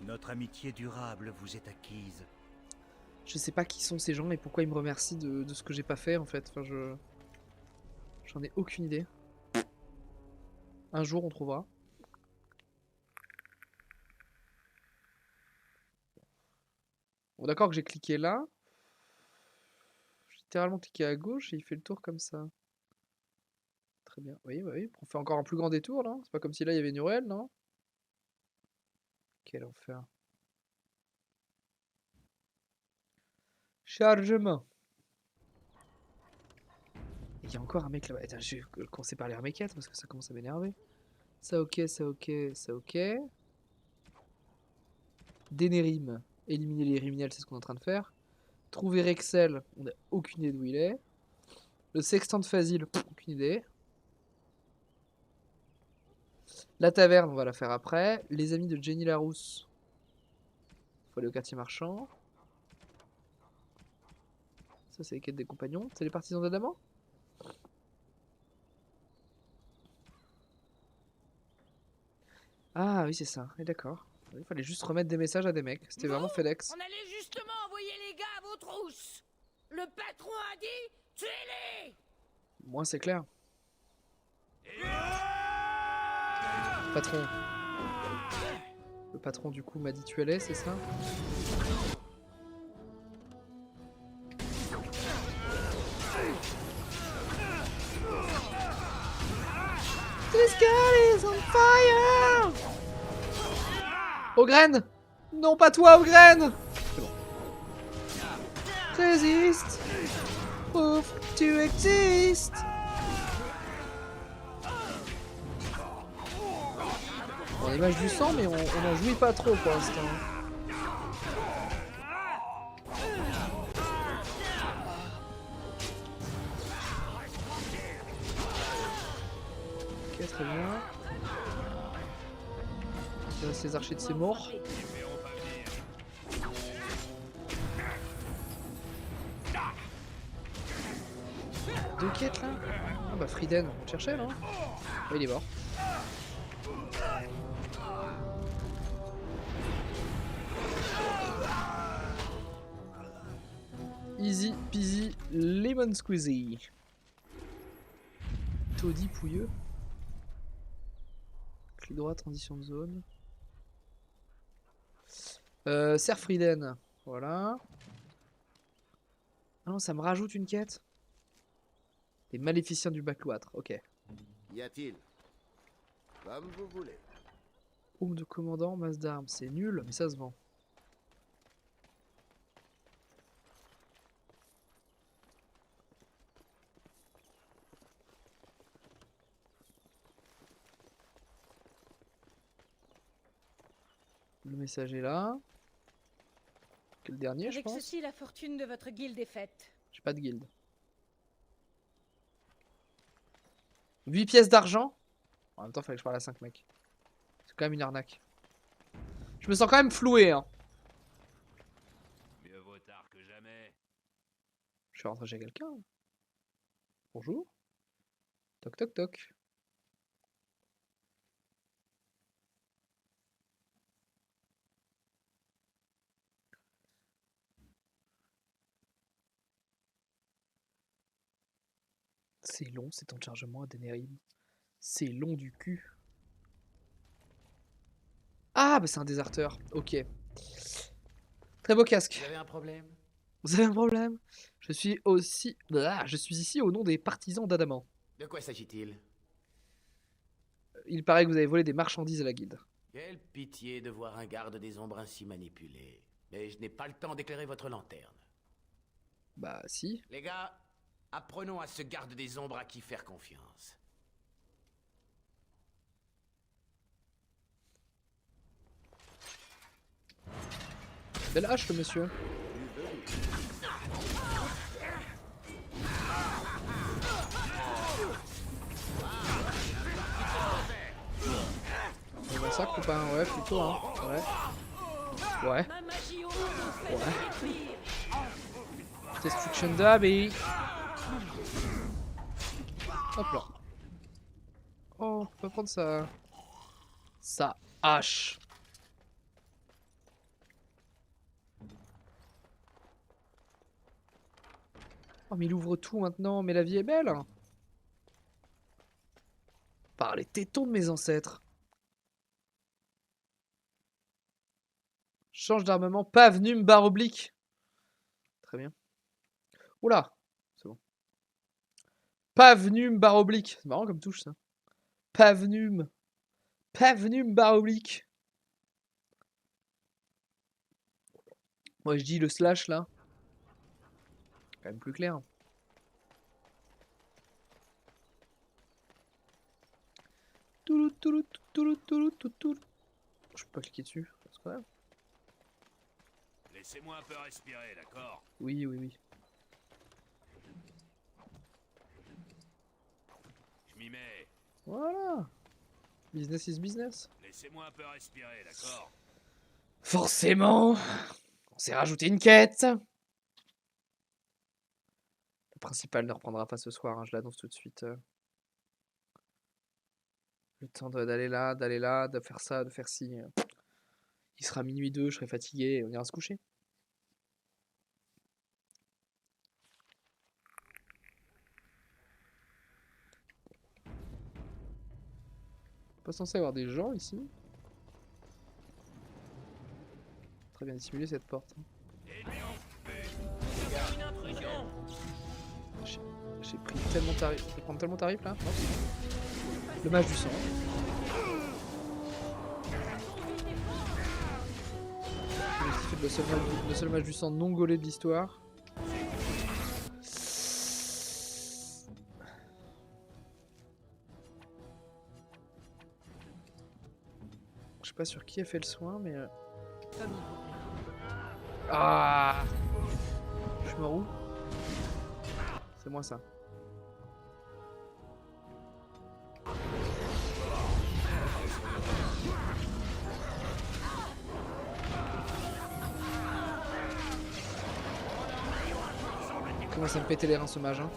Notre amitié durable vous est acquise. Je sais pas qui sont ces gens et pourquoi ils me remercient de ce que j'ai pas fait en fait. Enfin, j'en ai aucune idée. Un jour on trouvera. Bon, d'accord que j'ai cliqué là. J'ai littéralement cliqué à gauche et il fait le tour comme ça. Très bien. Oui, oui. On fait encore un plus grand détour là. C'est pas comme si là il y avait une ruelle, non? Quel enfer. Chargement. Il y a encore un mec là-bas. Attends, je vais commencer par les reméquettes parce que ça commence à m'énerver. Ça ok, ça ok, ça ok. Denerim. Éliminer les criminels, c'est ce qu'on est en train de faire. Trouver Rexel, on n'a aucune idée d'où il est. Le sextant de Fazil, aucune idée. La taverne, on va la faire après. Les amis de Jenny Larousse. Faut aller au quartier marchand. Ça, c'est les quêtes des compagnons. C'est les partisans d'Adamant. Ah oui, c'est ça. Et d'accord. Il fallait juste remettre des messages à des mecs. C'était vraiment FedEx. On allait justement envoyer les gars à vos trousses. Le patron a dit tuez-les. Moi, c'est clair. Patron. Le patron, du coup, m'a dit tuez-les, c'est ça? This guy is on fire! Ogren! Non, pas toi, Ogren! C'est bon. Résiste! Prove tu existes! On image du sang, mais on n'en jouit pas trop pour l'instant. Ok, très bien. Il reste les archers de ses morts. 2 quêtes là. Ah bah Frieden, on le cherchait là. Oh, il est mort. Easy peasy lemon squeezy. Taudis pouilleux. Clic droit, transition de zone. Serre Frieden. Voilà. Ah non, ça me rajoute une quête. Les maléficiens du backwater. Ok. Y a-t-il? Comme vous voulez. Paume de commandant, masse d'armes. C'est nul, mais ça se vend. Le message est là. Quel dernier, je Avec pense. ceci, la fortune de votre guilde est faite. J'ai pas de guilde. 8 pièces d'argent. En même temps, il fallait que je parle à 5 mecs. C'est quand même une arnaque. Je me sens quand même floué. Hein. Mieux vaut tard que jamais. Je suis rentré chez quelqu'un. Bonjour. Toc toc toc. C'est long, c'est temps de chargement à Denerim. C'est long du cul. Ah, bah c'est un déserteur. Ok. Très beau casque. Vous avez un problème? Vous avez un problème? Je suis aussi... Ah, je suis ici au nom des partisans d'Adamant. De quoi s'agit-il? Il paraît que vous avez volé des marchandises à la guilde. Quelle pitié de voir un garde des ombres ainsi manipulé. Mais je n'ai pas le temps d'éclairer votre lanterne. Bah si. Les gars, apprenons à ce garde des ombres à qui faire confiance. Belle hache, le monsieur. On va ça, copain. Ouais, plutôt, hein. Ouais. Ouais. Ouais. Destruction Derby. Hop là. Oh, on peut pas prendre ça. Sa hache. Oh, mais il ouvre tout maintenant. Mais la vie est belle. Par les tétons de mes ancêtres. Change d'armement. Pavenum barre oblique. Très bien. Oula. C'est bon. Pavenum barre oblique. C'est marrant comme touche ça. Pavenum. Pavenum barre oblique. Moi je dis le slash là. Quand même plus clair. Je peux pas cliquer dessus. C'est pas grave. Laissez-moi un peu respirer, d'accord? Oui, oui, oui. Je m'y mets. Voilà. Business is business. Laissez-moi un peu respirer, d'accord? Forcément. On s'est rajouté une quête. Le principal ne reprendra pas ce soir, hein, je l'annonce tout de suite. Le temps d'aller là, de faire ça, de faire ci. Il sera minuit 2, je serai fatigué et on ira se coucher. Pas censé avoir des gens ici. Très bien dissimulé cette porte. J'ai pris tellement tarif. Je vais prendre tellement tarif là. Hop. Le mage du sang. Le seul mage du sang non gaulé de l'histoire. Je sais pas sur qui a fait le soin, mais... Ah, je suis mort où? C'est moi ça. Comment ça me pétait les reins ce mage, hein.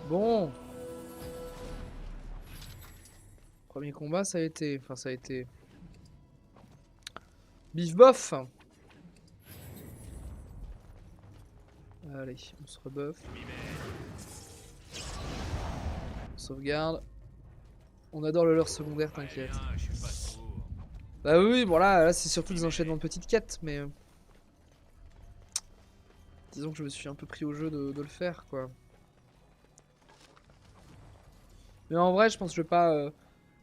Bon. Premier combat, ça a été... Enfin, ça a été... Bif bof. Allez, on se rebuff. On sauvegarde. On adore le leurre secondaire, t'inquiète. Bah oui, bon là c'est surtout des enchaînements de petites quêtes, mais... Disons que je me suis un peu pris au jeu de le faire, quoi. Mais en vrai, je pense que je vais pas...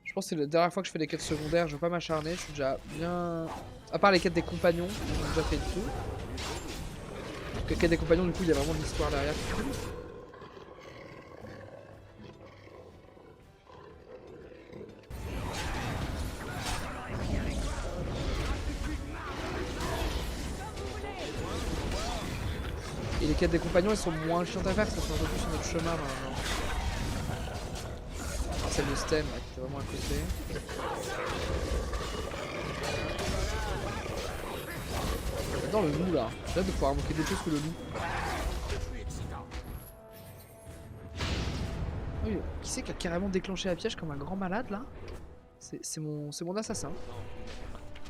Je pense que c'est la dernière fois que je fais des quêtes secondaires, je vais pas m'acharner, je suis déjà bien... À part les quêtes des compagnons, j'ai déjà fait le tout. Les quêtes des compagnons, du coup, il y a vraiment de l'histoire derrière. Et les quêtes des compagnons, elles sont moins chiantes à faire, ça fait un peu plus sur notre chemin maintenant. Alors, celle de Stem, là, qui était vraiment à côté. J'adore le loup là, j'ai hâte de pouvoir invoquer d'autres choses que le loup. Oui, qui c'est qui a carrément déclenché la piège comme un grand malade là? C'est mon assassin.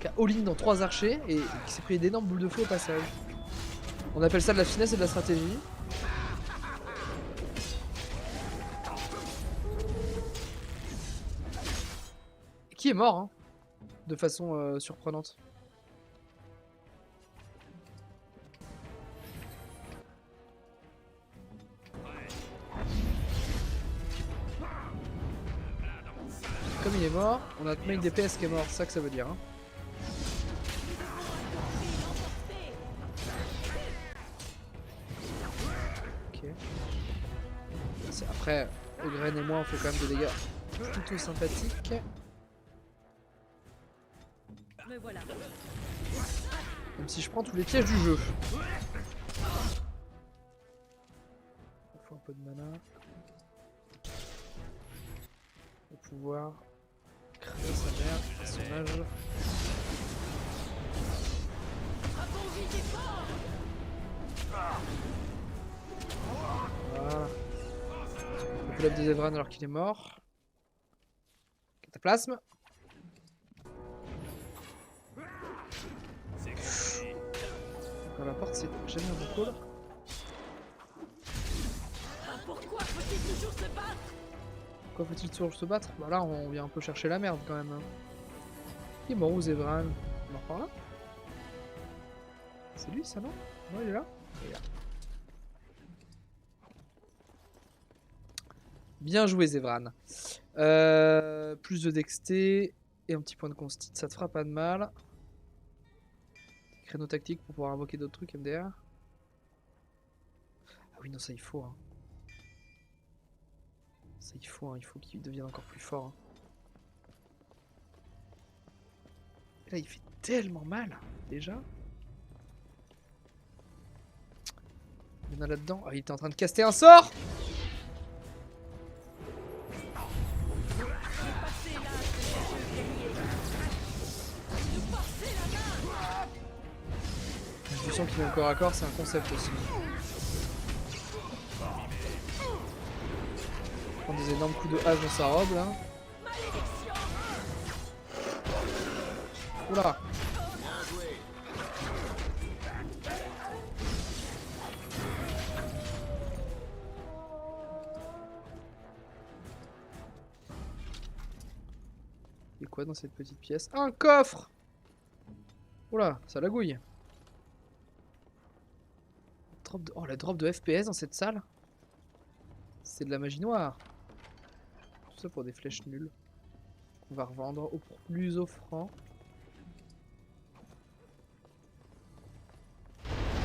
Qui a all-in dans 3 archers et qui s'est pris d'énormes boules de feu au passage. On appelle ça de la finesse et de la stratégie. Et qui est mort hein, de façon surprenante. Comme il est mort, on a notre main DPS qui est mort, c'est ça que ça veut dire. Hein. Ok. Après, Ogren et moi on fait quand même des dégâts plutôt sympathiques. Me voilà. Même si je prends tous les pièges du jeu. Il faut un peu de mana. Pour pouvoir créer sa mère, personnage. Voilà. On pull up de Zevran alors qu'il est mort. Cataplasme. Quand la porte c'est jamais un bon call. Pourquoi faut-il toujours se battre? Pourquoi faut-il toujours se battre? Bah là on vient un peu chercher la merde quand même. Hein. Il est mort où Zevran? Il est mort par là? C'est lui ça non? Non il est là? Il est là. Bien joué Zevran. Plus de dexté et un petit point de consti, ça te fera pas de mal. Créneau tactique pour pouvoir invoquer d'autres trucs MDR. Ah oui non ça il faut. Hein. Ça il faut qu'il devienne encore plus fort. Hein. Et là il fait tellement mal déjà. Il y en a là-dedans. Ah il était en train de caster un sort. Je sens qu'il est encore à corps, c'est un concept aussi. Prend des énormes coups de hache dans sa robe là. Oula. Il y a quoi dans cette petite pièce? Un coffre! Oula, ça lagouille. Oh, la drop de FPS dans cette salle. C'est de la magie noire. Tout ça pour des flèches nulles. Qu'on va revendre au plus offrant.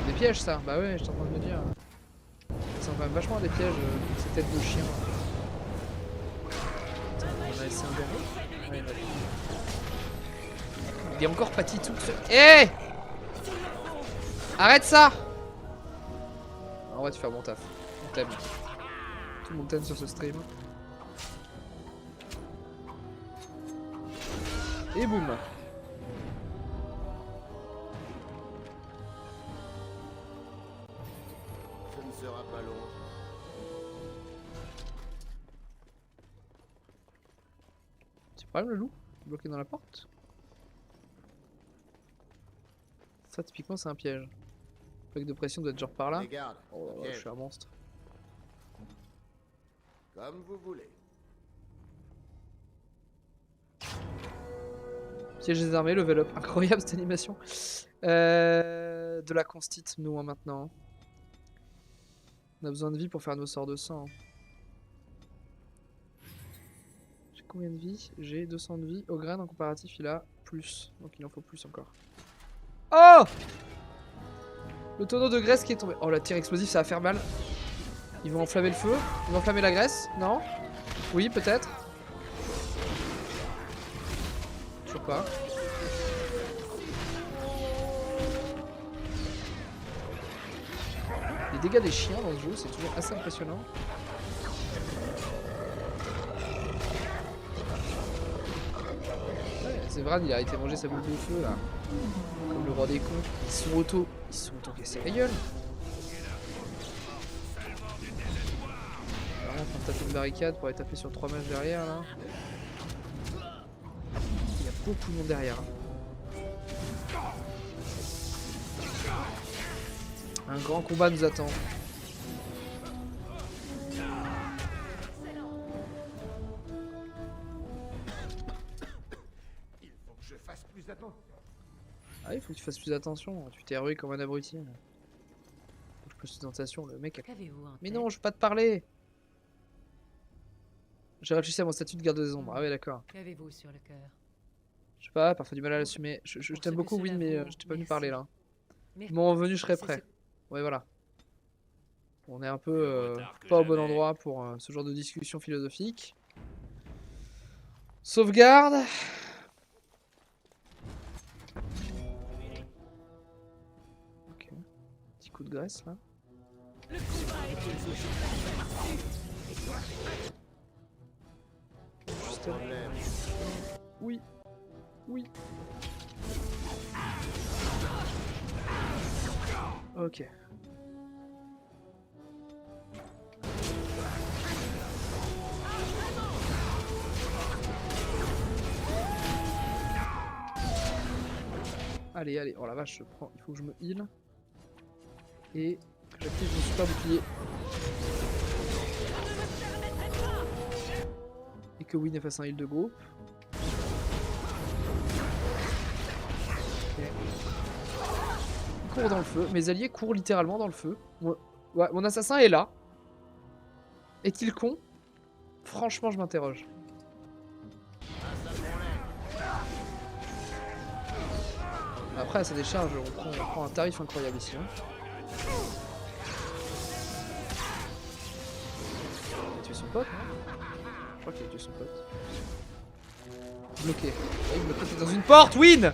Des pièges ça? Bah ouais, j'étais en train de me dire. Ça ressemble quand même vachement à des pièges, ces têtes de chien. On a essayé un dernier. Ouais, il est encore pâti tout. Hé! Arrête ça! On va te faire mon taf. On t'aime. Tout le monde t'aime sur ce stream. Et boum. Ce ne sera pas long. Problème le loup? Bloqué dans la porte? Ça typiquement c'est un piège. Plaque de pression doit être genre par là. Les gardes, Oh piège. je suis un monstre. Comme vous voulez. Piège des armées, level up. Incroyable cette animation. De la constite nous hein, maintenant. On a besoin de vie pour faire nos sorts de sang. J'ai combien de vie? J'ai 200 de vie. Ogren en comparatif il a plus. Donc il en faut plus encore. Oh! Le tonneau de graisse qui est tombé. Oh la tir explosif ça va faire mal. Ils vont enflammer le feu. Ils vont enflammer la graisse. Non? Oui peut-être. Toujours pas. Les dégâts des chiens dans ce jeu c'est toujours assez impressionnant. Ouais, Zevran il a été manger sa boule de feu là. Comme le roi des cons. Ils sont auto cassés la gueule. Vraiment en train de taper une barricade pour aller taper sur 3 mages derrière là. Il y a beaucoup de monde derrière. Un grand combat nous attend. Il faut que je fasse plus attention. Ah il faut que tu fasses plus attention, tu t'es rué comme un abruti. Faut que je pose une tentation, le mec a... Qu'avez-vous en Mais tête? non, je veux pas te parler. J'ai réfléchi à mon statut de garde des ombres. Ah ouais d'accord. Qu'avez-vous sur le cœur? Je sais pas, parfois du mal à l'assumer. Je t'aime beaucoup Win mais je t'ai pas venu parler là. Le moment venu je serai prêt. Ouais voilà. On est un peu pas au bon endroit pour ce genre de discussion philosophique. Sauvegarde. Ok. Petit coup de graisse là. Juste... Oui. Oui. Ok. Allez, allez, oh la vache, je prends, il faut que je me heal. Et que j'active mon super bouclier. Et que Win fasse un heal de groupe. Ok. Il court dans le feu, mes alliés courent littéralement dans le feu. Ouais, mon assassin est là. Est-il con? Franchement, je m'interroge. Après, à sa décharge, on prend un tarif incroyable ici. Hein. Il a tué son pote, non? Je crois qu'il a tué son pote. Bloqué. Ouais, bloqué, t'es dans une porte, Win!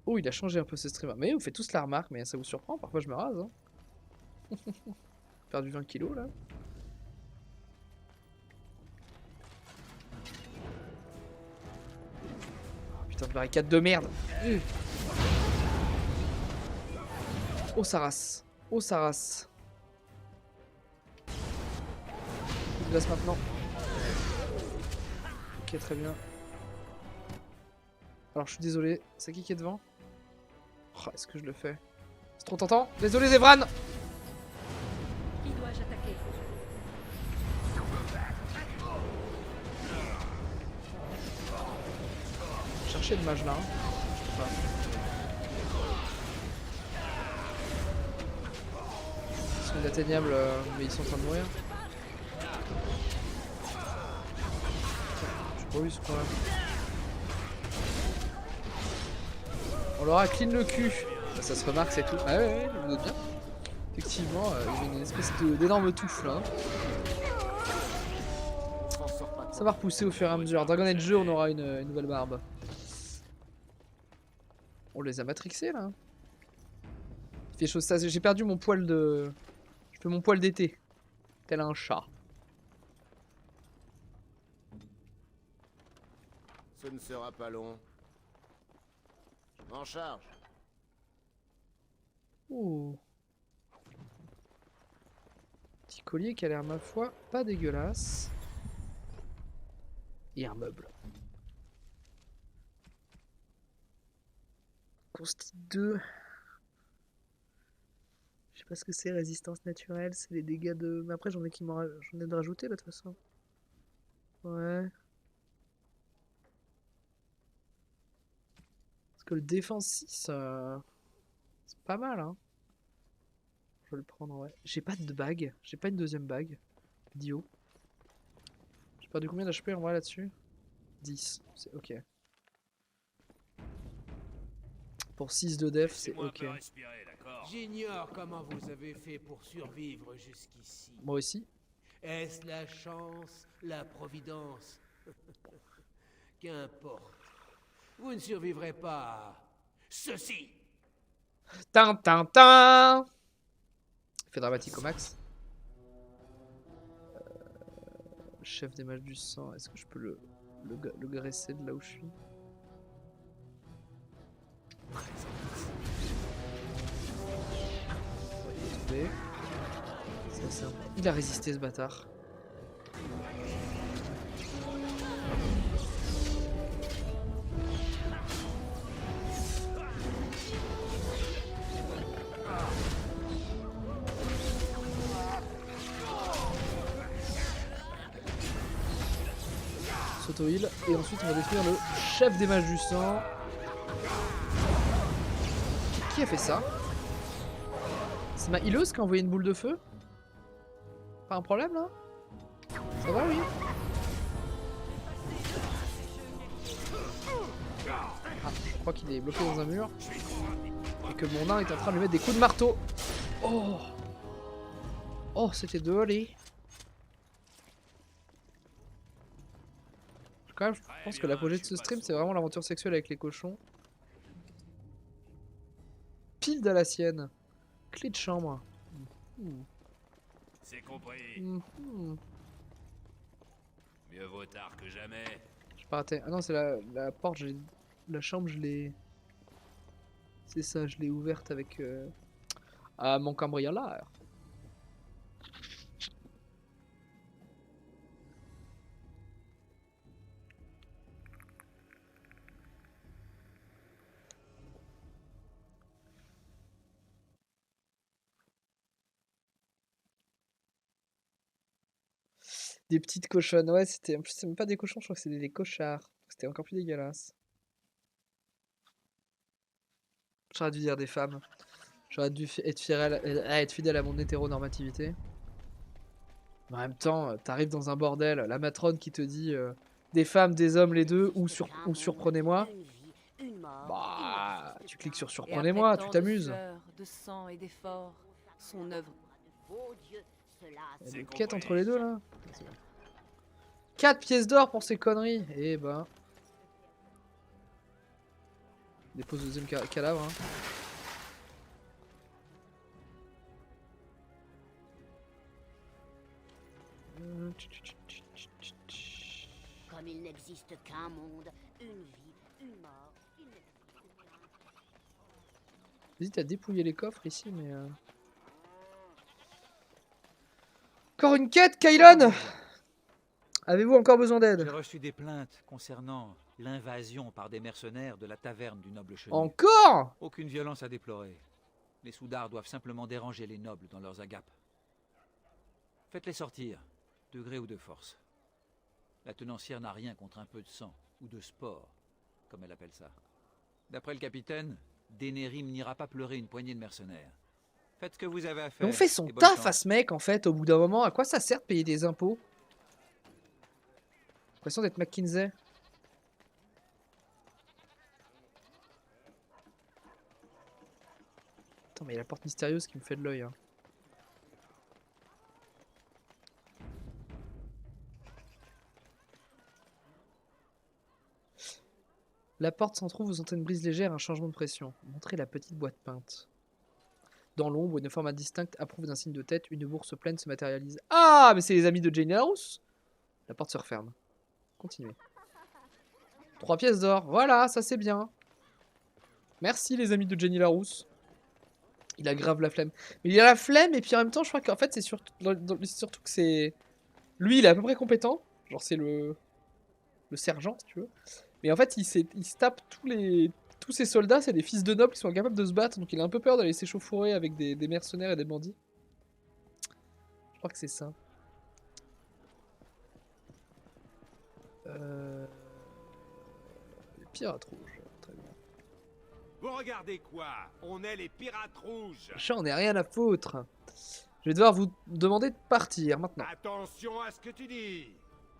Oh, il a changé un peu ce streamer. Mais vous faites tous la remarque, mais ça vous surprend, parfois je me rase. Hein. Perdu 20 kilos là. Oh, putain de barricade de merde. Oh sa race. Oh sa race. Il glace maintenant. Ok très bien. Alors je suis désolé. C'est qui est devant? Oh, est-ce que je le fais? C'est trop tentant. Désolé Zevran. Qui dois-je attaquer? Chercher le mage là. Hein. Je sais pas. Ils sont inatteignables, mais ils sont en train de mourir. J'ai pas vu ce problème. On leur a clean le cul. Ça se remarque, c'est tout. Ah ouais, je me doute bien. Effectivement, il y a une espèce d'énorme touffe là. Ça va repousser au fur et à mesure. Dragon Age jeu, on aura une nouvelle barbe. On les a matrixés là. Il fait chose ça. J'ai perdu mon poil de. Je fais mon poil d'été. Tel un chat. Ce ne sera pas long. Je m'en charge. Ouh. Petit collier qui a l'air, ma foi, pas dégueulasse. Et un meuble. Consti 2. Je sais pas ce que c'est, résistance naturelle, c'est les dégâts de... Mais après j'en ai j'en ai de rajouter là de toute façon. Ouais. Parce que le défense 6, c'est pas mal hein. Je vais le prendre, ouais. J'ai pas de bague, j'ai pas une deuxième bague. Dio. J'ai perdu combien d'HP en vrai là-dessus? 10, c'est ok. Pour 6 de def, c'est ok. J'ignore comment vous avez fait pour survivre jusqu'ici. Moi aussi. Est-ce la chance, la providence? Qu'importe. Vous ne survivrez pas à ceci. Tin. Fait dramatique au max. Chef des mages du sang, est-ce que je peux le graisser de là où je suis? Il a résisté ce bâtard. S'auto-heal et ensuite on va détruire le chef des mages du sang. Qui a fait ça? C'est ma healeuse qui a envoyé une boule de feu? Pas un problème là? Ça va, oui? Ah, je crois qu'il est bloqué dans un mur. Et que mon nain est en train de lui mettre des coups de marteau. Oh! Oh, c'était de holé. Quand même, je pense que l'apogée de ce stream, c'est vraiment l'aventure sexuelle avec les cochons. Pile de la sienne. Clé de chambre. C'est compris. Mmh. Mieux vaut tard que jamais. J'ai pas raté. Ah non, c'est la porte, la chambre, je l'ai... C'est ça, je l'ai ouverte avec mon cambrioleur. Des petites cochonnes, ouais, c'était... En plus, c'est même pas des cochons, je crois que c'était des cochards. C'était encore plus dégueulasse. J'aurais dû dire des femmes. J'aurais dû être fidèle à mon hétéronormativité. Mais en même temps, t'arrives dans un bordel, la matrone qui te dit des femmes, des hommes, les deux, ou surprenez-moi. Bah, tu cliques sur surprenez-moi, tu t'amuses. De sang et d'efforts, son œuvre. Il y a des quêtes entre les deux là. 4 pièces d'or pour ces conneries. Et bah. Dépose le deuxième cadavre. Hein. Comme il n'existe qu'un monde, une vie, une mort, il n'existe qu'un... J'hésite à dépouiller les coffres ici, mais... Encore une quête, Kylon! Avez-vous encore besoin d'aide? J'ai reçu des plaintes concernant l'invasion par des mercenaires de la taverne du noble Chenu. Encore? Aucune violence à déplorer. Les soudards doivent simplement déranger les nobles dans leurs agapes. Faites-les sortir, de gré ou de force. La tenancière n'a rien contre un peu de sang, ou de sport, comme elle appelle ça. D'après le capitaine, Dénérim n'ira pas pleurer une poignée de mercenaires. Faites ce que vous avez à faire. On fait son et bonne taf chance. à ce mec en fait, au bout d'un moment. À quoi ça sert de payer des impôts? J'ai l'impression d'être McKinsey. Attends, mais il y a la porte mystérieuse qui me fait de l'œil. Hein. La porte s'en trouve, vous sentez une brise légère, un changement de pression. Montrez la petite boîte peinte. Dans l'ombre, une forme indistincte approuve d'un signe de tête, une bourse pleine se matérialise. Ah, mais c'est les amis de Jane Larousse. La porte se referme. Continuez. 3 pièces d'or. Voilà, ça c'est bien. Merci les amis de Jenny Larousse. Il a grave la flemme. Mais il a la flemme et puis en même temps, je crois qu'en fait, c'est surtout que c'est... Lui, il est à peu près compétent. Genre, c'est le sergent, si tu veux. Mais en fait, il se tape tous ses soldats, c'est des fils de nobles qui sont incapables de se battre. Donc il a un peu peur d'aller s'échauffourrer avec des mercenaires et des bandits. Je crois que c'est ça. Les pirates rouges. Très bien. Vous regardez quoi? On est les pirates rouges. J'en ai rien à foutre. Je vais devoir vous demander de partir maintenant. Attention à ce que tu dis.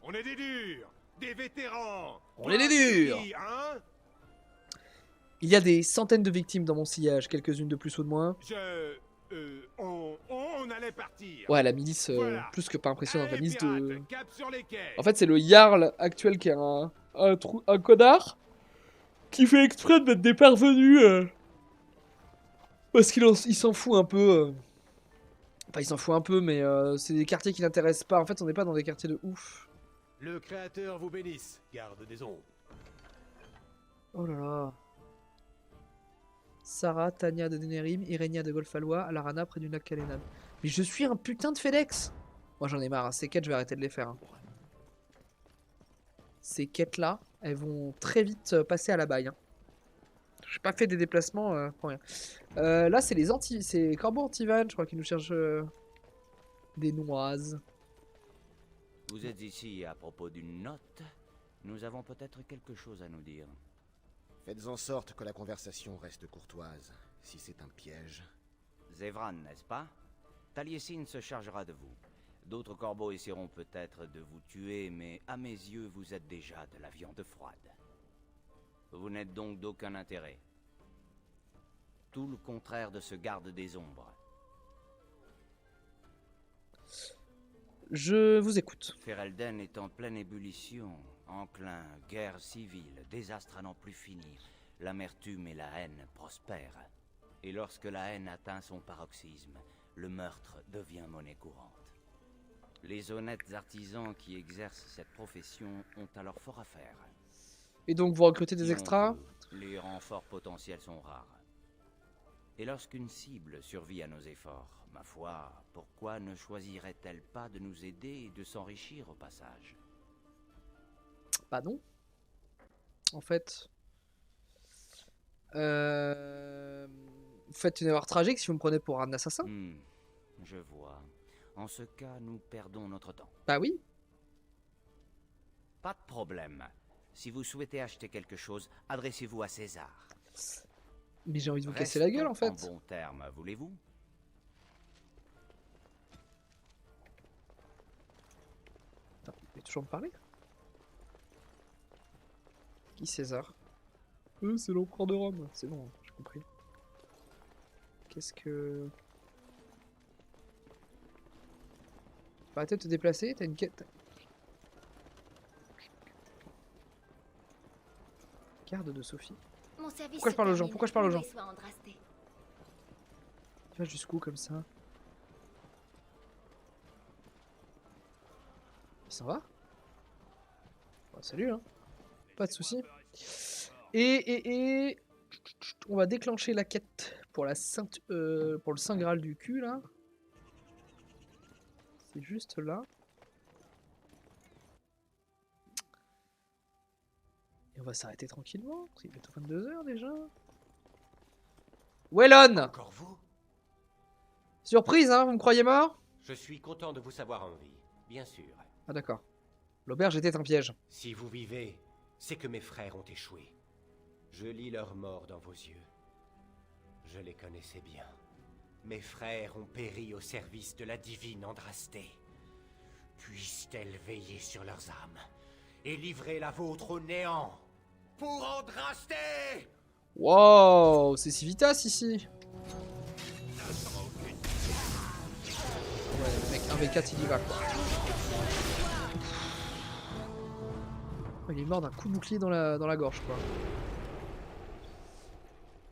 On est des durs, des vétérans. On est des durs. Hein? Il y a des centaines de victimes dans mon sillage, quelques-unes de plus ou de moins. On allait partir. Ouais, la milice, Voilà. plus que pas impressionnante. La milice Pirates, de... cap sur les quais. En fait, c'est le Jarl actuel qui est un connard qui fait exprès de mettre des parvenus parce il s'en fout un peu. Enfin, il s'en fout un peu, mais c'est des quartiers qui l'intéressent pas. En fait, on n'est pas dans des quartiers de ouf. Le Créateur vous bénisse, garde des ombres. Oh là là. Sarah, Tania de Denerim, Irenia de Golfalois, Alarana près du lac Kalenab. Mais je suis un putain de FedEx. Moi j'en ai marre, hein. Ces quêtes je vais arrêter de les faire. Hein. Ces quêtes là, elles vont très vite passer à la baille. Hein. J'ai pas fait des déplacements pour rien. Là c'est les corbeaux anti-van, je crois qu'ils nous cherchent des noises. Vous êtes ici à propos d'une note. Nous avons peut-être quelque chose à nous dire. Faites en sorte que la conversation reste courtoise, si c'est un piège. Zevran, n'est-ce pas? Taliesin se chargera de vous. D'autres corbeaux essaieront peut-être de vous tuer, mais à mes yeux, vous êtes déjà de la viande froide. Vous n'êtes donc d'aucun intérêt. Tout le contraire de ce garde des ombres. Je vous écoute. Ferelden est en pleine ébullition. Enclin, guerre civile, désastre à n'en plus finir. L'amertume et la haine prospèrent. Et lorsque la haine atteint son paroxysme, le meurtre devient monnaie courante. Les honnêtes artisans qui exercent cette profession ont alors fort à faire. Et donc vous recrutez des extras? Les renforts potentiels sont rares. Et lorsqu'une cible survit à nos efforts, ma foi, pourquoi ne choisirait-elle pas de nous aider et de s'enrichir au passage? Bah non. En fait... Vous faites une erreur tragique si vous me prenez pour un assassin. Je vois. En ce cas, nous perdons notre temps. Bah oui. Pas de problème. Si vous souhaitez acheter quelque chose, adressez-vous à César. Mais j'ai envie de vous casser la gueule en fait. En bon terme, voulez-vous? Attends, il va toujours me parler. Qui César? C'est l'empereur de Rome. C'est bon, j'ai compris. Qu'est-ce que... Faut arrêter de te déplacer, t'as une quête. Garde de Sophie. Mon service Pourquoi je parle aux gens? se Pourquoi je parle aux gens? termine. Sois Andrasté. Tu vas jusqu'où comme ça? Il s'en va? Bon, salut hein. Pas de soucis. Et on va déclencher la quête pour la pour le Saint Graal du cul là. C'est juste là. Et on va s'arrêter tranquillement. Il est bientôt 22 h déjà. Wellon! Encore vous? Surprise hein, vous me croyez mort? Je suis content de vous savoir en vie, bien sûr. Ah d'accord. L'auberge était un piège. Si vous vivez, c'est que mes frères ont échoué. Je lis leur mort dans vos yeux. Je les connaissais bien. Mes frères ont péri au service de la divine Andrasté. Puisse-t-elle veiller sur leurs âmes et livrer la vôtre au néant pour Andrasté! Wow, c'est Civitas ici. Ouais, le mec 1v4 il y va quoi. Oh, il est mort d'un coup de bouclier dans la gorge quoi.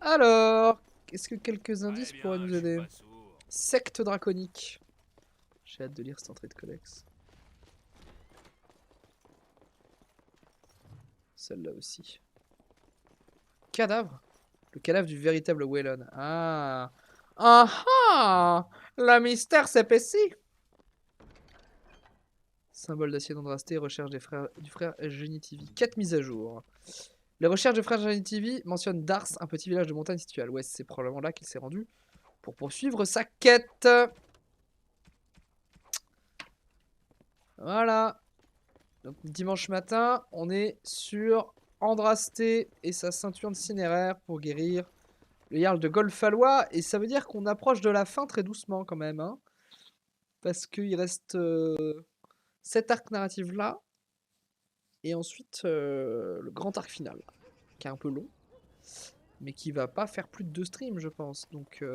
Alors, est-ce que quelques indices pourraient nous aider? Secte draconique. J'ai hâte de lire cette entrée de codex. Celle-là aussi. Cadavre. Le cadavre du véritable Wellon. Ah. Ah ah! Le mystère s'épaissit. Symbole d'acier d'Andrasté, recherche du frère Genitivy. 4 mises à jour. Les recherches du frère Genitivy mentionnent Dars, un petit village de montagne situé à l'ouest. C'est probablement là qu'il s'est rendu pour poursuivre sa quête. Voilà. Donc dimanche matin, on est sur Andrasté et sa ceinture de cinéraire pour guérir le Jarl de Golfalois. Et ça veut dire qu'on approche de la fin très doucement quand même. Hein, parce qu'il reste cet arc narratif là. Et ensuite le grand arc final. Qui est un peu long. Mais qui va pas faire plus de 2 streams je pense. Donc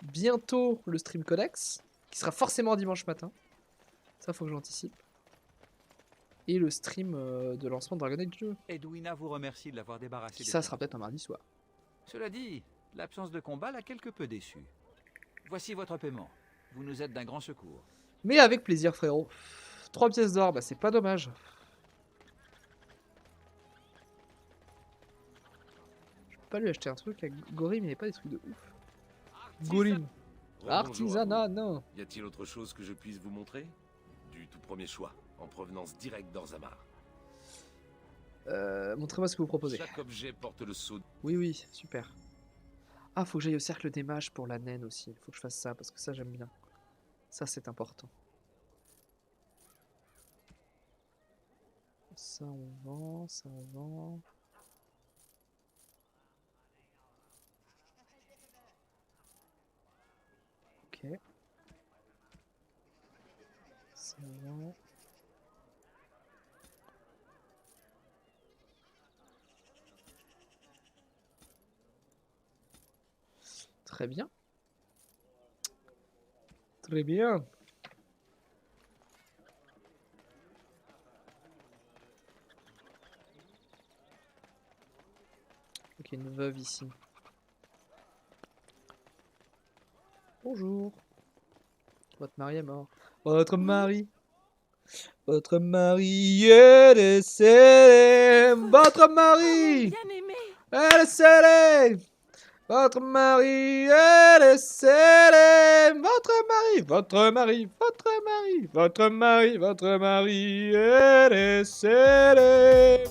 bientôt le stream Codex. Qui sera forcément dimanche matin. Ça faut que j'anticipe. Et le stream de lancement de Dragon Age 2. Edwina vous remercie de l'avoir débarrassé. Ça sera peut-être un mardi soir. Cela dit, l'absence de combat l'a quelque peu déçu. Voici votre paiement. Vous nous êtes d'un grand secours. Mais avec plaisir, frérot. 3 pièces d'or, bah c'est pas dommage. Je peux pas lui acheter un truc à Gorim, il n'est pas des trucs de ouf. Gorim. Artisanat, non. Y a-t-il autre chose que je puisse vous montrer? Du tout premier choix, en provenance directe d'Orzammar. Montrez-moi ce que vous proposez. Chaque objet porte le sceau. Oui, oui, super. Ah, faut que j'aille au cercle des mages pour la naine aussi. Faut que je fasse ça, parce que ça, j'aime bien. Ça, c'est important. Ça, on vend, ça, on vend. Ok. Ça, on vend. Très bien. Très bien. Ok, une veuve ici. Bonjour. Votre mari est mort. Votre mari. Votre mari est décédé. Votre mari. Elle est scellée. Votre mari est décédé. Votre mari, votre mari, votre mari, votre mari, votre mari est décédé.